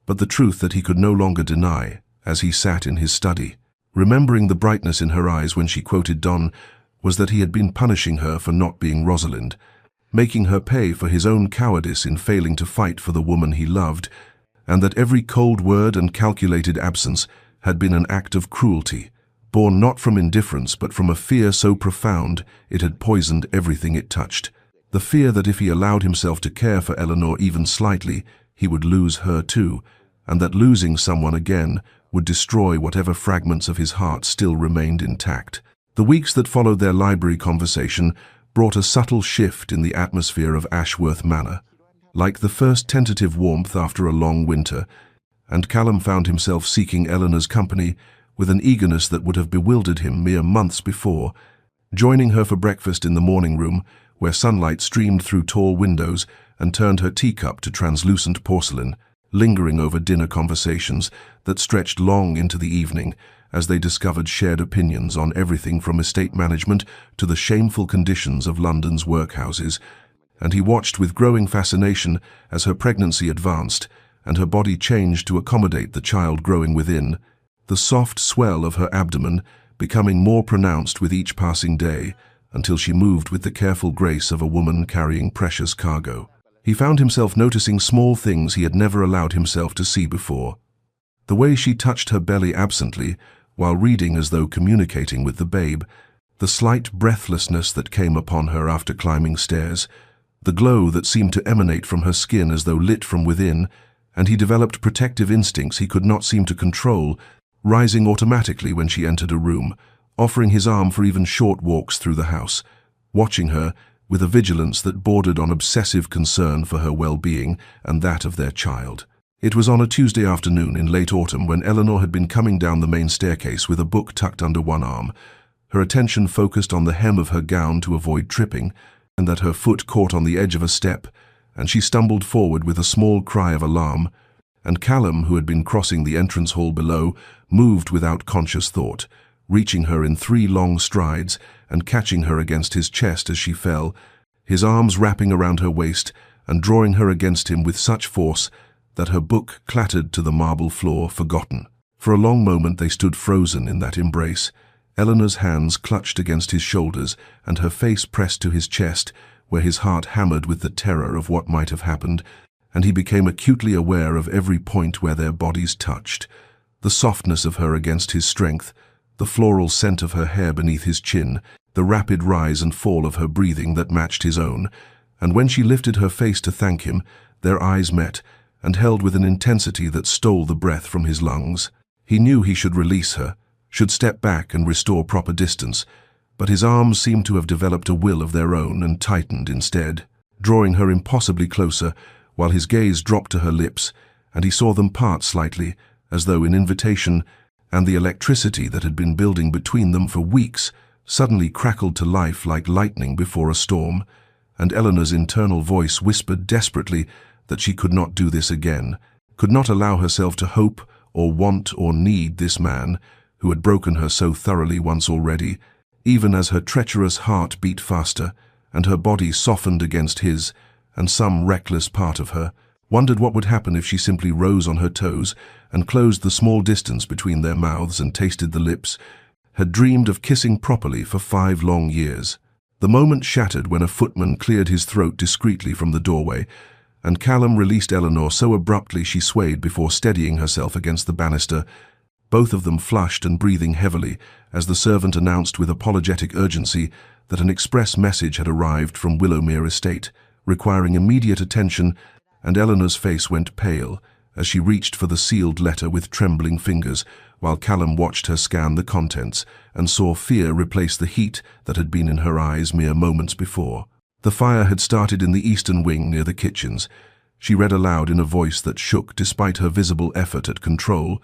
A: but the truth that he could no longer deny as he sat in his study, remembering the brightness in her eyes when she quoted Donne, was that he had been punishing her for not being Rosalind, making her pay for his own cowardice in failing to fight for the woman he loved, and that every cold word and calculated absence had been an act of cruelty, born not from indifference but from a fear so profound it had poisoned everything it touched. The fear that if he allowed himself to care for Eleanor even slightly, he would lose her too, and that losing someone again would destroy whatever fragments of his heart still remained intact. The weeks that followed their library conversation brought a subtle shift in the atmosphere of Ashworth Manor, like the first tentative warmth after a long winter, and Callum found himself seeking Eleanor's company with an eagerness that would have bewildered him mere months before, joining her for breakfast in the morning room, where sunlight streamed through tall windows and turned her teacup to translucent porcelain, lingering over dinner conversations that stretched long into the evening as they discovered shared opinions on everything from estate management to the shameful conditions of London's workhouses, and he watched with growing fascination as her pregnancy advanced and her body changed to accommodate the child growing within, the soft swell of her abdomen becoming more pronounced with each passing day until she moved with the careful grace of a woman carrying precious cargo. He found himself noticing small things he had never allowed himself to see before. The way she touched her belly absently while reading as though communicating with the babe, the slight breathlessness that came upon her after climbing stairs, the glow that seemed to emanate from her skin as though lit from within, and he developed protective instincts he could not seem to control, rising automatically when she entered a room, offering his arm for even short walks through the house, watching her with a vigilance that bordered on obsessive concern for her well-being and that of their child. It was on a Tuesday afternoon in late autumn when Eleanor had been coming down the main staircase with a book tucked under one arm, her attention focused on the hem of her gown to avoid tripping, and that her foot caught on the edge of a step, and she stumbled forward with a small cry of alarm, and Callum, who had been crossing the entrance hall below, moved without conscious thought, reaching her in 3 long strides and catching her against his chest as she fell, his arms wrapping around her waist and drawing her against him with such force that her book clattered to the marble floor, forgotten. For a long moment they stood frozen in that embrace, Eleanor's hands clutched against his shoulders and her face pressed to his chest, where his heart hammered with the terror of what might have happened, and he became acutely aware of every point where their bodies touched, the softness of her against his strength, the floral scent of her hair beneath his chin, the rapid rise and fall of her breathing that matched his own, and when she lifted her face to thank him, their eyes met, and held with an intensity that stole the breath from his lungs. He knew he should release her, should step back and restore proper distance, but his arms seemed to have developed a will of their own and tightened instead, drawing her impossibly closer, while his gaze dropped to her lips, and he saw them part slightly, as though in invitation, and the electricity that had been building between them for weeks suddenly crackled to life like lightning before a storm, and Eleanor's internal voice whispered desperately that she could not do this again, could not allow herself to hope or want or need this man who had broken her so thoroughly once already, even as her treacherous heart beat faster and her body softened against his, and some reckless part of her wondered what would happen if she simply rose on her toes and closed the small distance between their mouths and tasted the lips, had dreamed of kissing properly for 5 long years. The moment shattered when a footman cleared his throat discreetly from the doorway, and Callum released Eleanor so abruptly she swayed before steadying herself against the banister, both of them flushed and breathing heavily as the servant announced with apologetic urgency that an express message had arrived from Willowmere Estate, requiring immediate attention, and Eleanor's face went pale as she reached for the sealed letter with trembling fingers, while Callum watched her scan the contents and saw fear replace the heat that had been in her eyes mere moments before. The fire had started in the eastern wing near the kitchens. She read aloud in a voice that shook despite her visible effort at control,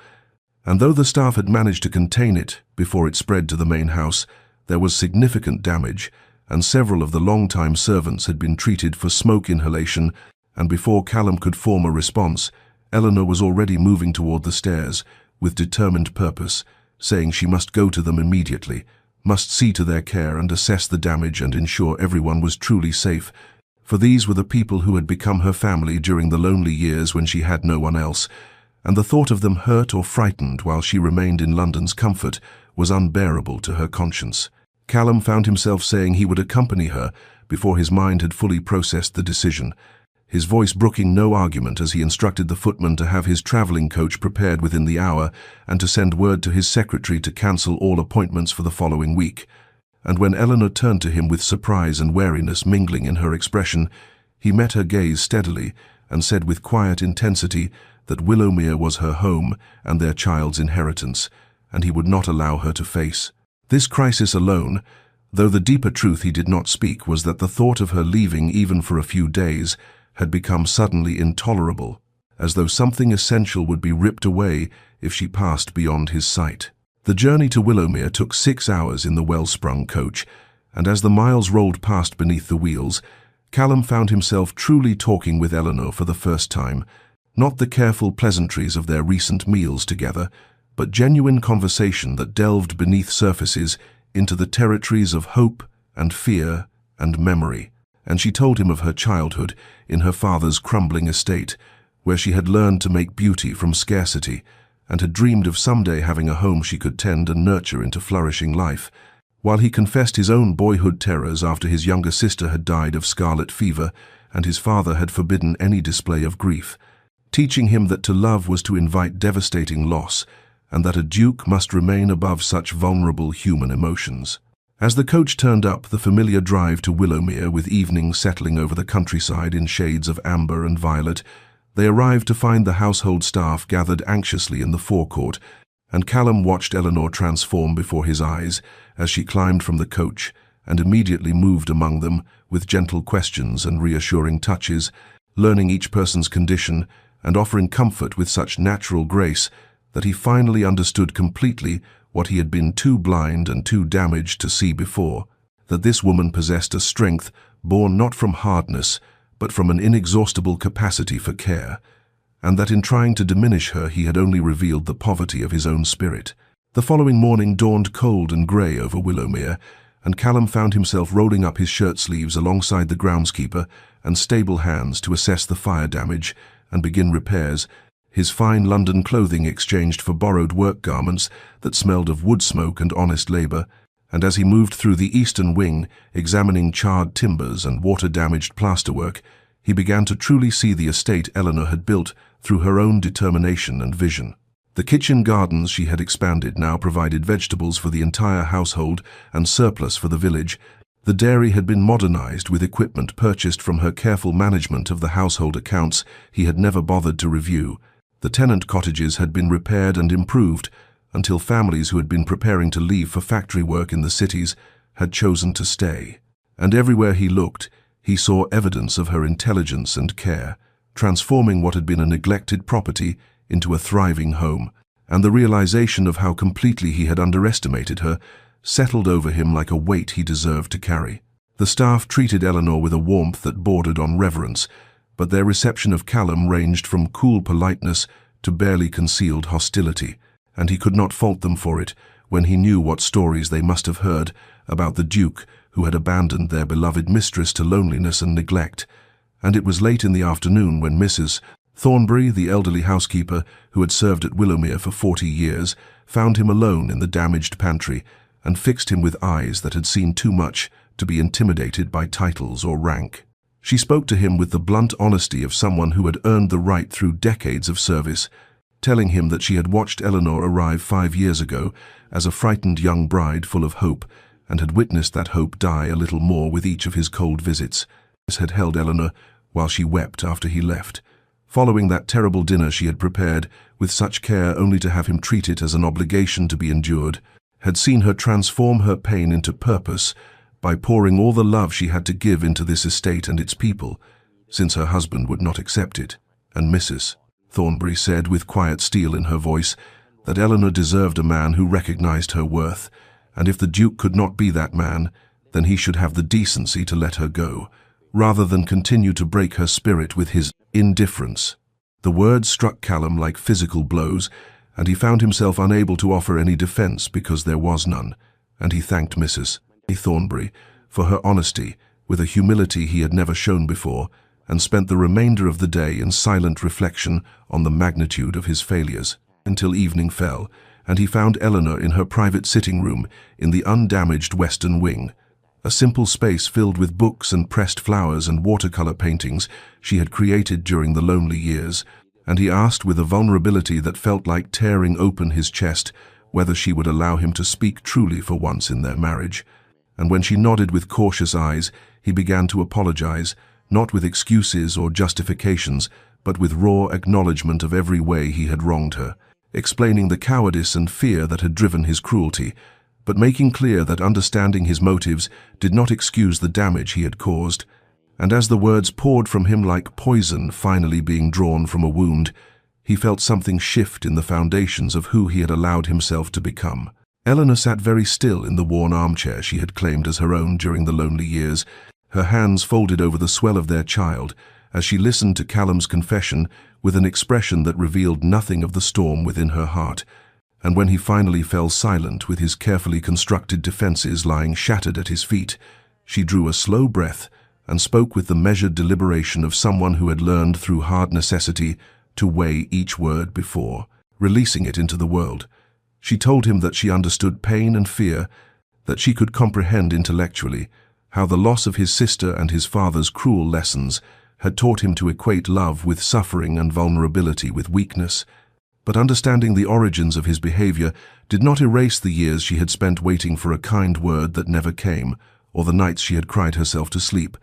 A: and though the staff had managed to contain it before it spread to the main house, there was significant damage, and several of the long-time servants had been treated for smoke inhalation, and before Callum could form a response, Eleanor was already moving toward the stairs, with determined purpose, saying she must go to them immediately, must see to their care and assess the damage and ensure everyone was truly safe, for these were the people who had become her family during the lonely years when she had no one else, and the thought of them hurt or frightened while she remained in London's comfort was unbearable to her conscience. Callum found himself saying he would accompany her before his mind had fully processed the decision, his voice brooking no argument as he instructed the footman to have his travelling coach prepared within the hour and to send word to his secretary to cancel all appointments for the following week. And when Eleanor turned to him with surprise and wariness mingling in her expression, he met her gaze steadily and said with quiet intensity that Willowmere was her home and their child's inheritance, and he would not allow her to face this crisis alone, though the deeper truth he did not speak was that the thought of her leaving even for a few days had become suddenly intolerable, as though something essential would be ripped away if she passed beyond his sight. The journey to Willowmere took 6 hours in the well-sprung coach, and as the miles rolled past beneath the wheels, Callum found himself truly talking with Eleanor for the first time, not the careful pleasantries of their recent meals together, but genuine conversation that delved beneath surfaces into the territories of hope and fear and memory. And she told him of her childhood in her father's crumbling estate, where she had learned to make beauty from scarcity, and had dreamed of someday having a home she could tend and nurture into flourishing life, while he confessed his own boyhood terrors after his younger sister had died of scarlet fever and his father had forbidden any display of grief, teaching him that to love was to invite devastating loss, and that a duke must remain above such vulnerable human emotions. As the coach turned up the familiar drive to Willowmere with evening settling over the countryside in shades of amber and violet, they arrived to find the household staff gathered anxiously in the forecourt, and Callum watched Eleanor transform before his eyes as she climbed from the coach and immediately moved among them with gentle questions and reassuring touches, learning each person's condition and offering comfort with such natural grace that he finally understood completely what he had been too blind and too damaged to see before, that this woman possessed a strength born not from hardness, but from an inexhaustible capacity for care, and that in trying to diminish her he had only revealed the poverty of his own spirit. The following morning dawned cold and grey over Willowmere, and Callum found himself rolling up his shirt sleeves alongside the groundskeeper and stable hands to assess the fire damage and begin repairs, his fine London clothing exchanged for borrowed work garments that smelled of wood smoke and honest labour, and as he moved through the eastern wing, examining charred timbers and water-damaged plasterwork, he began to truly see the estate Eleanor had built through her own determination and vision. The kitchen gardens she had expanded now provided vegetables for the entire household and surplus for the village. The dairy had been modernized with equipment purchased from her careful management of the household accounts he had never bothered to review. The tenant cottages had been repaired and improved until families who had been preparing to leave for factory work in the cities had chosen to stay. And everywhere he looked, he saw evidence of her intelligence and care, transforming what had been a neglected property into a thriving home, and the realization of how completely he had underestimated her settled over him like a weight he deserved to carry. The staff treated Eleanor with a warmth that bordered on reverence, but their reception of Callum ranged from cool politeness to barely concealed hostility, and he could not fault them for it when he knew what stories they must have heard about the Duke who had abandoned their beloved mistress to loneliness and neglect. And it was late in the afternoon when Mrs. Thornbury, the elderly housekeeper who had served at Willowmere for 40 years, found him alone in the damaged pantry and fixed him with eyes that had seen too much to be intimidated by titles or rank. She spoke to him with the blunt honesty of someone who had earned the right through decades of service, telling him that she had watched Eleanor arrive 5 years ago as a frightened young bride full of hope, and had witnessed that hope die a little more with each of his cold visits. This had held Eleanor while she wept after he left, following that terrible dinner she had prepared with such care only to have him treat it as an obligation to be endured, had seen her transform her pain into purpose by pouring all the love she had to give into this estate and its people, since her husband would not accept it. And Mrs. Thornbury said with quiet steel in her voice that Eleanor deserved a man who recognized her worth, and if the Duke could not be that man, then he should have the decency to let her go, rather than continue to break her spirit with his indifference. The words struck Callum like physical blows, and he found himself unable to offer any defense because there was none, and he thanked Mrs. Thornbury for her honesty with a humility he had never shown before, and spent the remainder of the day in silent reflection on the magnitude of his failures, until evening fell, and he found Eleanor in her private sitting room in the undamaged western wing, a simple space filled with books and pressed flowers and watercolor paintings she had created during the lonely years, and he asked with a vulnerability that felt like tearing open his chest whether she would allow him to speak truly for once in their marriage. And when she nodded with cautious eyes, he began to apologize, not with excuses or justifications, but with raw acknowledgement of every way he had wronged her, explaining the cowardice and fear that had driven his cruelty, but making clear that understanding his motives did not excuse the damage he had caused. And as the words poured from him like poison finally being drawn from a wound, he felt something shift in the foundations of who he had allowed himself to become. Eleanor sat very still in the worn armchair she had claimed as her own during the lonely years, her hands folded over the swell of their child, as she listened to Callum's confession with an expression that revealed nothing of the storm within her heart. And when he finally fell silent with his carefully constructed defenses lying shattered at his feet, she drew a slow breath and spoke with the measured deliberation of someone who had learned through hard necessity to weigh each word before releasing it into the world. She told him that she understood pain and fear, that she could comprehend intellectually how the loss of his sister and his father's cruel lessons had taught him to equate love with suffering and vulnerability with weakness. But understanding the origins of his behavior did not erase the years she had spent waiting for a kind word that never came, or the nights she had cried herself to sleep,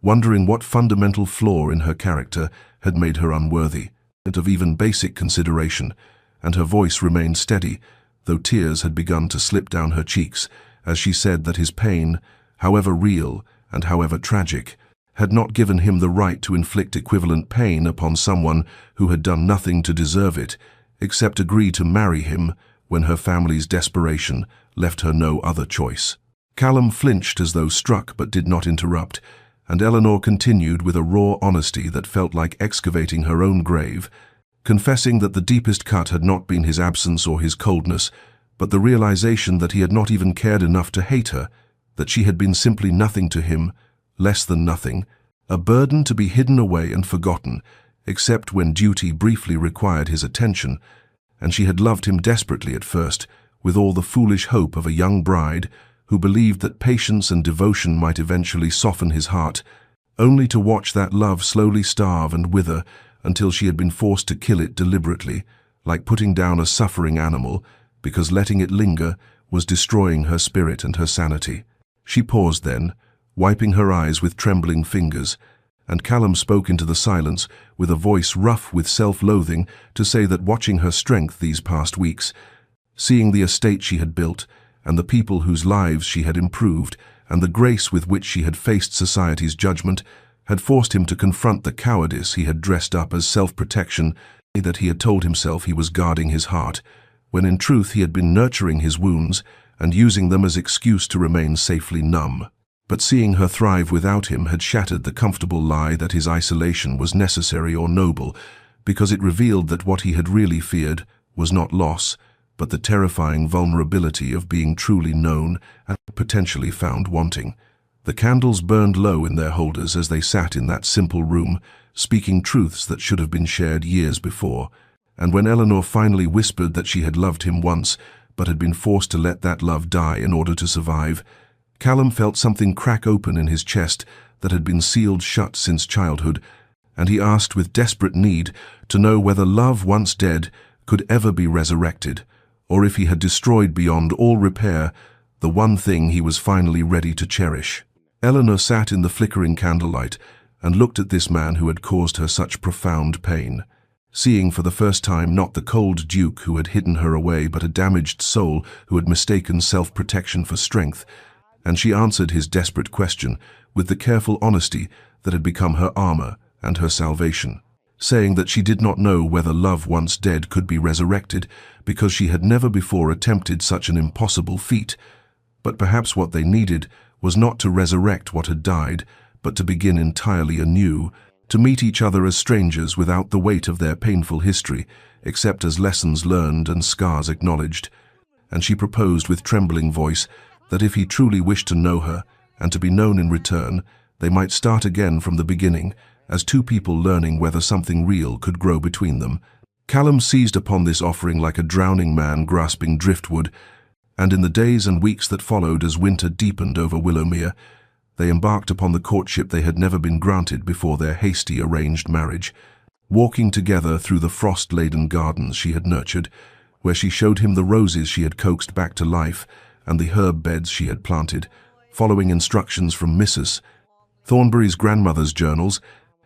A: wondering what fundamental flaw in her character had made her unworthy of even basic consideration, and her voice remained steady, though tears had begun to slip down her cheeks as she said that his pain, however real and however tragic, had not given him the right to inflict equivalent pain upon someone who had done nothing to deserve it, except agree to marry him when her family's desperation left her no other choice. Callum flinched as though struck but did not interrupt, and Eleanor continued with a raw honesty that felt like excavating her own grave, confessing that the deepest cut had not been his absence or his coldness, but the realization that he had not even cared enough to hate her, that she had been simply nothing to him, less than nothing, a burden to be hidden away and forgotten, except when duty briefly required his attention, and she had loved him desperately at first, with all the foolish hope of a young bride who believed that patience and devotion might eventually soften his heart, only to watch that love slowly starve and wither until she had been forced to kill it deliberately, like putting down a suffering animal, because letting it linger was destroying her spirit and her sanity. She paused then, wiping her eyes with trembling fingers, and Callum spoke into the silence with a voice rough with self-loathing to say that watching her strength these past weeks, seeing the estate she had built, and the people whose lives she had improved, and the grace with which she had faced society's judgment, had forced him to confront the cowardice he had dressed up as self-protection, that he had told himself he was guarding his heart, when in truth he had been nurturing his wounds and using them as excuse to remain safely numb. But seeing her thrive without him had shattered the comfortable lie that his isolation was necessary or noble, because it revealed that what he had really feared was not loss, but the terrifying vulnerability of being truly known and potentially found wanting. The candles burned low in their holders as they sat in that simple room, speaking truths that should have been shared years before. And when Eleanor finally whispered that she had loved him once, but had been forced to let that love die in order to survive, Callum felt something crack open in his chest that had been sealed shut since childhood, and he asked with desperate need to know whether love once dead could ever be resurrected, or if he had destroyed beyond all repair the one thing he was finally ready to cherish. Eleanor sat in the flickering candlelight and looked at this man who had caused her such profound pain, seeing for the first time not the cold duke who had hidden her away, but a damaged soul who had mistaken self-protection for strength. And she answered his desperate question with the careful honesty that had become her armor and her salvation, saying that she did not know whether love once dead could be resurrected, because she had never before attempted such an impossible feat. But perhaps what they needed was not to resurrect what had died, but to begin entirely anew, to meet each other as strangers without the weight of their painful history, except as lessons learned and scars acknowledged. And she proposed with trembling voice that if he truly wished to know her, and to be known in return, they might start again from the beginning, as two people learning whether something real could grow between them. Callum seized upon this offering like a drowning man grasping driftwood, and in the days and weeks that followed as winter deepened over Willowmere, they embarked upon the courtship they had never been granted before their hasty arranged marriage, walking together through the frost-laden gardens she had nurtured, where she showed him the roses she had coaxed back to life and the herb beds she had planted, following instructions from Mrs. Thornbury's grandmother's journals,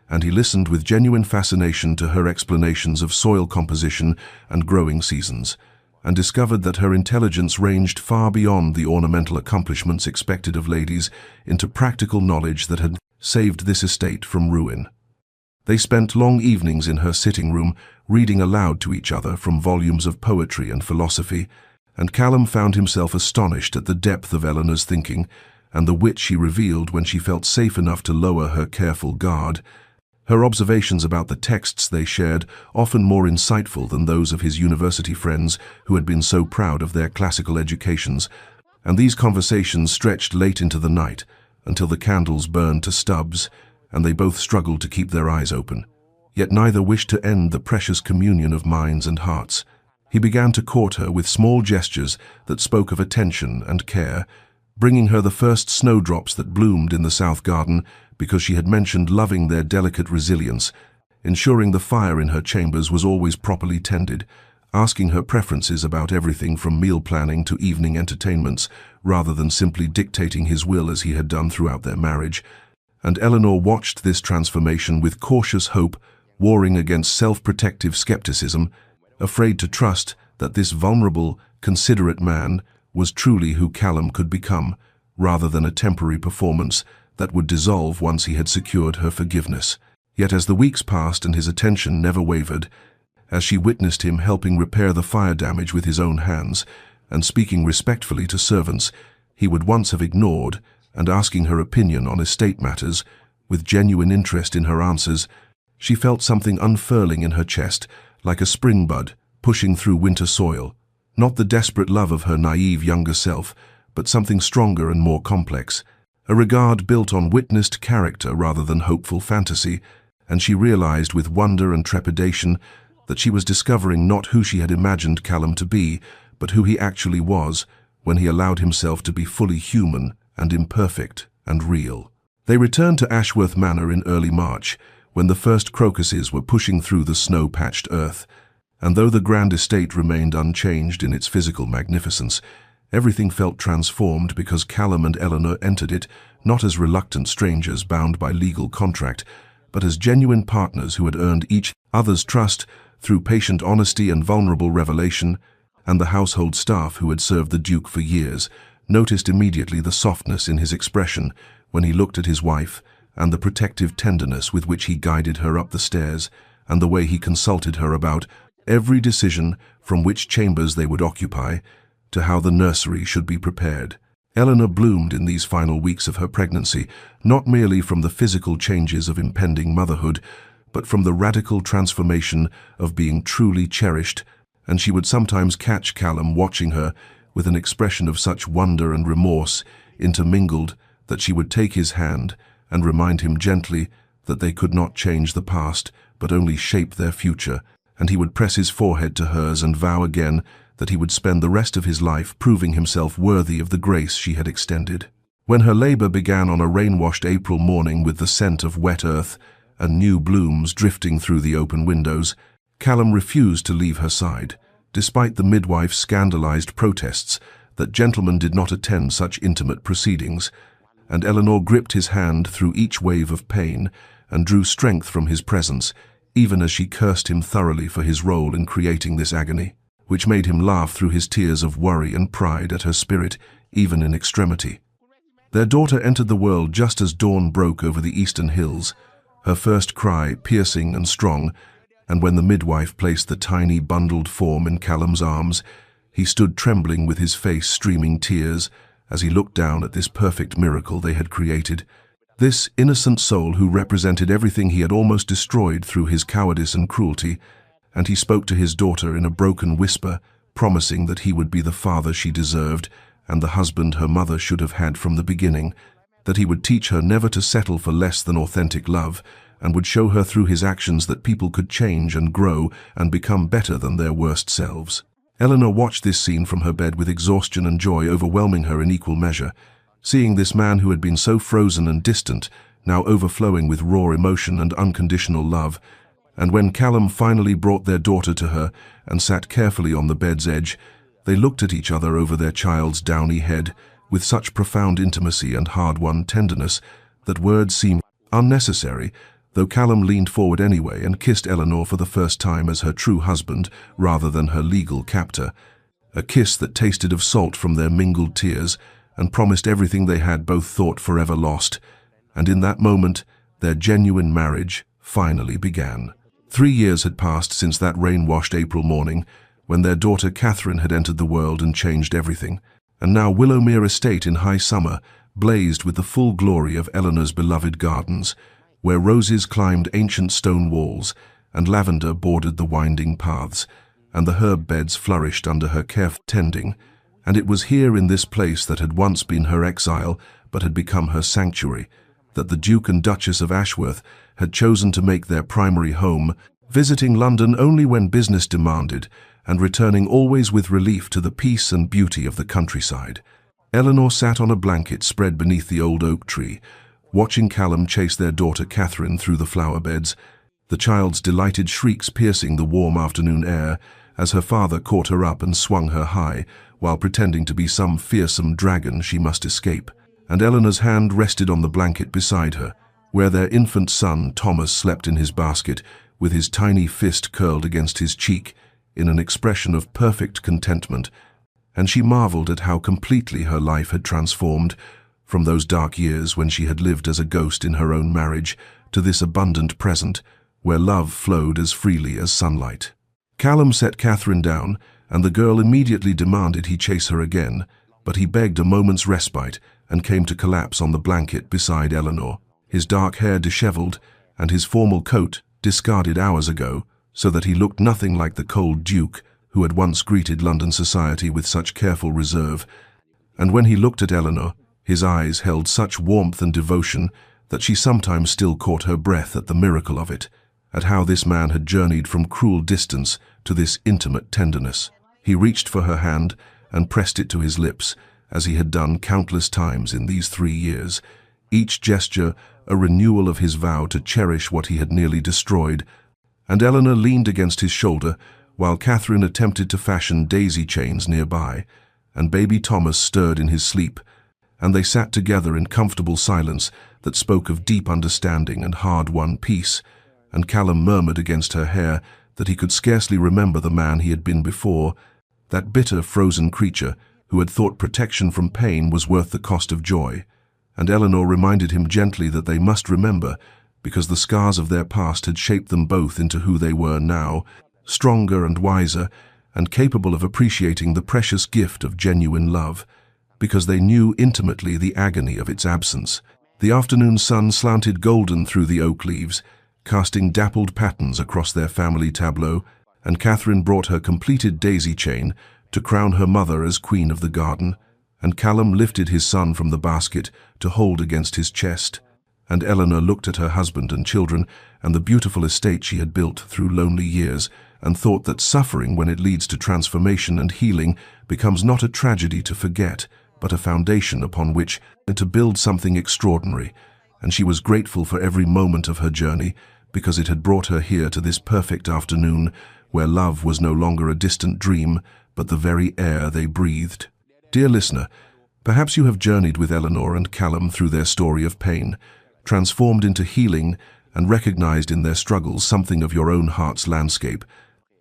A: and he listened with genuine fascination to her explanations of soil composition and growing seasons, and discovered that her intelligence ranged far beyond the ornamental accomplishments expected of ladies into practical knowledge that had saved this estate from ruin. They spent long evenings in her sitting room, reading aloud to each other from volumes of poetry and philosophy, and Callum found himself astonished at the depth of Eleanor's thinking and the wit she revealed when she felt safe enough to lower her careful guard. Her observations about the texts they shared, often more insightful than those of his university friends who had been so proud of their classical educations, and these conversations stretched late into the night until the candles burned to stubs, and they both struggled to keep their eyes open. Yet neither wished to end the precious communion of minds and hearts. He began to court her with small gestures that spoke of attention and care, bringing her the first snowdrops that bloomed in the south garden because she had mentioned loving their delicate resilience, ensuring the fire in her chambers was always properly tended, asking her preferences about everything from meal planning to evening entertainments, rather than simply dictating his will as he had done throughout their marriage. And Eleanor watched this transformation with cautious hope, warring against self-protective skepticism, afraid to trust that this vulnerable, considerate man was truly who Callum could become, rather than a temporary performance that would dissolve once he had secured her forgiveness. Yet as the weeks passed and his attention never wavered, as she witnessed him helping repair the fire damage with his own hands, and speaking respectfully to servants he would once have ignored, and asking her opinion on estate matters, with genuine interest in her answers, she felt something unfurling in her chest, like a spring bud pushing through winter soil. Not the desperate love of her naive younger self, but something stronger and more complex, a regard built on witnessed character rather than hopeful fantasy, and she realized with wonder and trepidation that she was discovering not who she had imagined Callum to be, but who he actually was when he allowed himself to be fully human and imperfect and real. They returned to Ashworth Manor in early March, when the first crocuses were pushing through the snow-patched earth, and though the grand estate remained unchanged in its physical magnificence, everything felt transformed because Callum and Eleanor entered it not as reluctant strangers bound by legal contract, but as genuine partners who had earned each other's trust through patient honesty and vulnerable revelation. And the household staff who had served the Duke for years noticed immediately the softness in his expression when he looked at his wife, and the protective tenderness with which he guided her up the stairs, and the way he consulted her about every decision from which chambers they would occupy, to how the nursery should be prepared. Eleanor bloomed in these final weeks of her pregnancy, not merely from the physical changes of impending motherhood, but from the radical transformation of being truly cherished, and she would sometimes catch Callum watching her with an expression of such wonder and remorse intermingled that she would take his hand and remind him gently that they could not change the past, but only shape their future, and he would press his forehead to hers and vow again that he would spend the rest of his life proving himself worthy of the grace she had extended. When her labor began on a rain-washed April morning with the scent of wet earth and new blooms drifting through the open windows, Callum refused to leave her side, despite the midwife's scandalized protests that gentlemen did not attend such intimate proceedings, and Eleanor gripped his hand through each wave of pain and drew strength from his presence, even as she cursed him thoroughly for his role in creating this agony, which made him laugh through his tears of worry and pride at her spirit, even in extremity. Their daughter entered the world just as dawn broke over the eastern hills, her first cry piercing and strong, and when the midwife placed the tiny bundled form in Callum's arms, he stood trembling with his face streaming tears as he looked down at this perfect miracle they had created. This innocent soul who represented everything he had almost destroyed through his cowardice and cruelty, and he spoke to his daughter in a broken whisper, promising that he would be the father she deserved and the husband her mother should have had from the beginning, that he would teach her never to settle for less than authentic love, and would show her through his actions that people could change and grow and become better than their worst selves. Eleanor watched this scene from her bed with exhaustion and joy overwhelming her in equal measure, seeing this man who had been so frozen and distant, now overflowing with raw emotion and unconditional love. And when Callum finally brought their daughter to her and sat carefully on the bed's edge, they looked at each other over their child's downy head with such profound intimacy and hard-won tenderness that words seemed unnecessary, though Callum leaned forward anyway and kissed Eleanor for the first time as her true husband rather than her legal captor, a kiss that tasted of salt from their mingled tears and promised everything they had both thought forever lost. And in that moment, their genuine marriage finally began. 3 years had passed since that rain-washed April morning, when their daughter Catherine had entered the world and changed everything, and now Willowmere Estate in high summer blazed with the full glory of Eleanor's beloved gardens, where roses climbed ancient stone walls and lavender bordered the winding paths, and the herb beds flourished under her careful tending. And it was here in this place that had once been her exile but had become her sanctuary, that the Duke and Duchess of Ashworth had chosen to make their primary home, visiting London only when business demanded, and returning always with relief to the peace and beauty of the countryside. Eleanor sat on a blanket spread beneath the old oak tree, watching Callum chase their daughter Catherine through the flower beds, the child's delighted shrieks piercing the warm afternoon air as her father caught her up and swung her high, while pretending to be some fearsome dragon she must escape. And Eleanor's hand rested on the blanket beside her, where their infant son Thomas slept in his basket, with his tiny fist curled against his cheek, in an expression of perfect contentment, and she marveled at how completely her life had transformed, from those dark years when she had lived as a ghost in her own marriage, to this abundant present, where love flowed as freely as sunlight. Callum set Catherine down, and the girl immediately demanded he chase her again, but he begged a moment's respite and came to collapse on the blanket beside Eleanor, his dark hair disheveled and his formal coat discarded hours ago, so that he looked nothing like the cold Duke who had once greeted London society with such careful reserve. And when he looked at Eleanor, his eyes held such warmth and devotion that she sometimes still caught her breath at the miracle of it, at how this man had journeyed from cruel distance to this intimate tenderness. He reached for her hand and pressed it to his lips, as he had done countless times in these 3 years, each gesture a renewal of his vow to cherish what he had nearly destroyed. And Eleanor leaned against his shoulder, while Catherine attempted to fashion daisy chains nearby, and baby Thomas stirred in his sleep, and they sat together in comfortable silence that spoke of deep understanding and hard-won peace, and Callum murmured against her hair that he could scarcely remember the man he had been before, that bitter, frozen creature who had thought protection from pain was worth the cost of joy. And Eleanor reminded him gently that they must remember, because the scars of their past had shaped them both into who they were now, stronger and wiser, and capable of appreciating the precious gift of genuine love, because they knew intimately the agony of its absence. The afternoon sun slanted golden through the oak leaves, casting dappled patterns across their family tableau, and Catherine brought her completed daisy chain to crown her mother as queen of the garden, and Callum lifted his son from the basket to hold against his chest, and Eleanor looked at her husband and children and the beautiful estate she had built through lonely years, and thought that suffering, when it leads to transformation and healing, becomes not a tragedy to forget, but a foundation upon which to build something extraordinary. And she was grateful for every moment of her journey, because it had brought her here to this perfect afternoon, where love was no longer a distant dream, but the very air they breathed. Dear listener, perhaps you have journeyed with Eleanor and Callum through their story of pain, transformed into healing, and recognized in their struggles something of your own heart's landscape.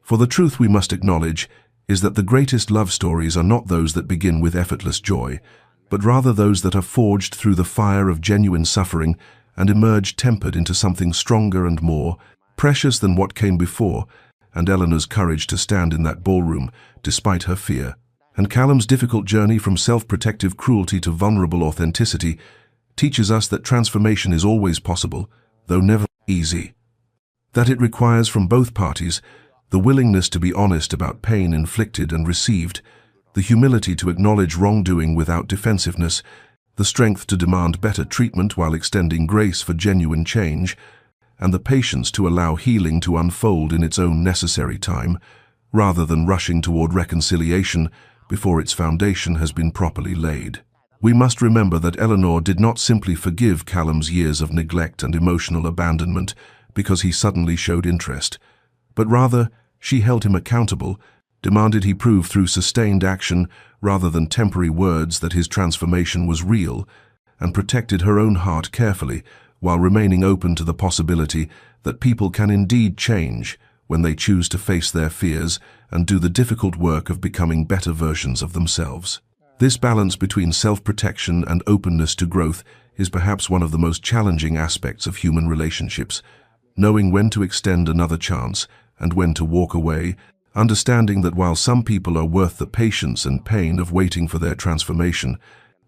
A: For the truth we must acknowledge is that the greatest love stories are not those that begin with effortless joy, but rather those that are forged through the fire of genuine suffering and emerge tempered into something stronger and more precious than what came before. And Eleanor's courage to stand in that ballroom despite her fear, and Callum's difficult journey from self-protective cruelty to vulnerable authenticity, teaches us that transformation is always possible, though never easy. That it requires from both parties the willingness to be honest about pain inflicted and received, the humility to acknowledge wrongdoing without defensiveness, the strength to demand better treatment while extending grace for genuine change, and the patience to allow healing to unfold in its own necessary time, rather than rushing toward reconciliation before its foundation has been properly laid. We must remember that Eleanor did not simply forgive Callum's years of neglect and emotional abandonment because he suddenly showed interest, but rather she held him accountable, demanded he prove through sustained action rather than temporary words that his transformation was real, and protected her own heart carefully while remaining open to the possibility that people can indeed change when they choose to face their fears and do the difficult work of becoming better versions of themselves. This balance between self-protection and openness to growth is perhaps one of the most challenging aspects of human relationships, knowing when to extend another chance and when to walk away, understanding that while some people are worth the patience and pain of waiting for their transformation,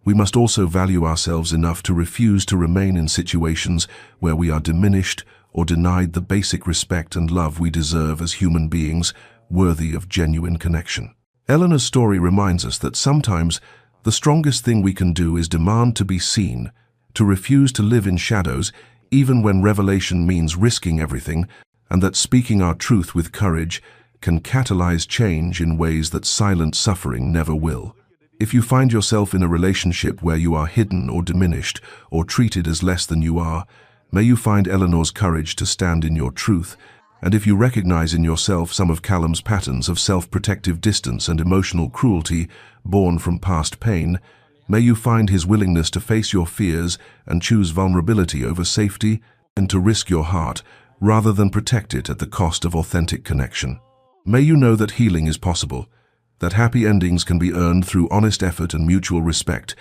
A: we must also value ourselves enough to refuse to remain in situations where we are diminished or denied the basic respect and love we deserve as human beings worthy of genuine connection. Eleanor's story reminds us that sometimes the strongest thing we can do is demand to be seen, to refuse to live in shadows, even when revelation means risking everything, and that speaking our truth with courage can catalyze change in ways that silent suffering never will. If you find yourself in a relationship where you are hidden or diminished or treated as less than you are, may you find Eleanor's courage to stand in your truth, and if you recognize in yourself some of Callum's patterns of self-protective distance and emotional cruelty born from past pain, may you find his willingness to face your fears and choose vulnerability over safety, and to risk your heart rather than protect it at the cost of authentic connection. May you know that healing is possible, that happy endings can be earned through honest effort and mutual respect,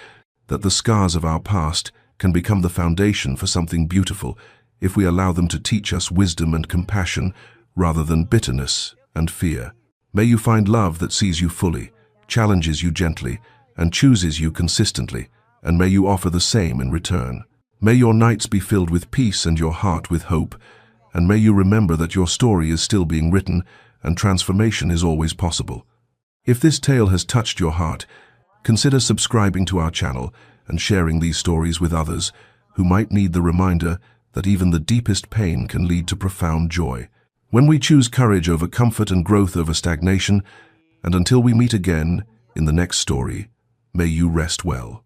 A: that the scars of our past can become the foundation for something beautiful if we allow them to teach us wisdom and compassion rather than bitterness and fear. May you find love that sees you fully, challenges you gently, and chooses you consistently, and may you offer the same in return. May your nights be filled with peace and your heart with hope, and may you remember that your story is still being written and transformation is always possible. If this tale has touched your heart, consider subscribing to our channel and sharing these stories with others who might need the reminder that even the deepest pain can lead to profound joy. When we choose courage over comfort and growth over stagnation, and until we meet again in the next story, may you rest well.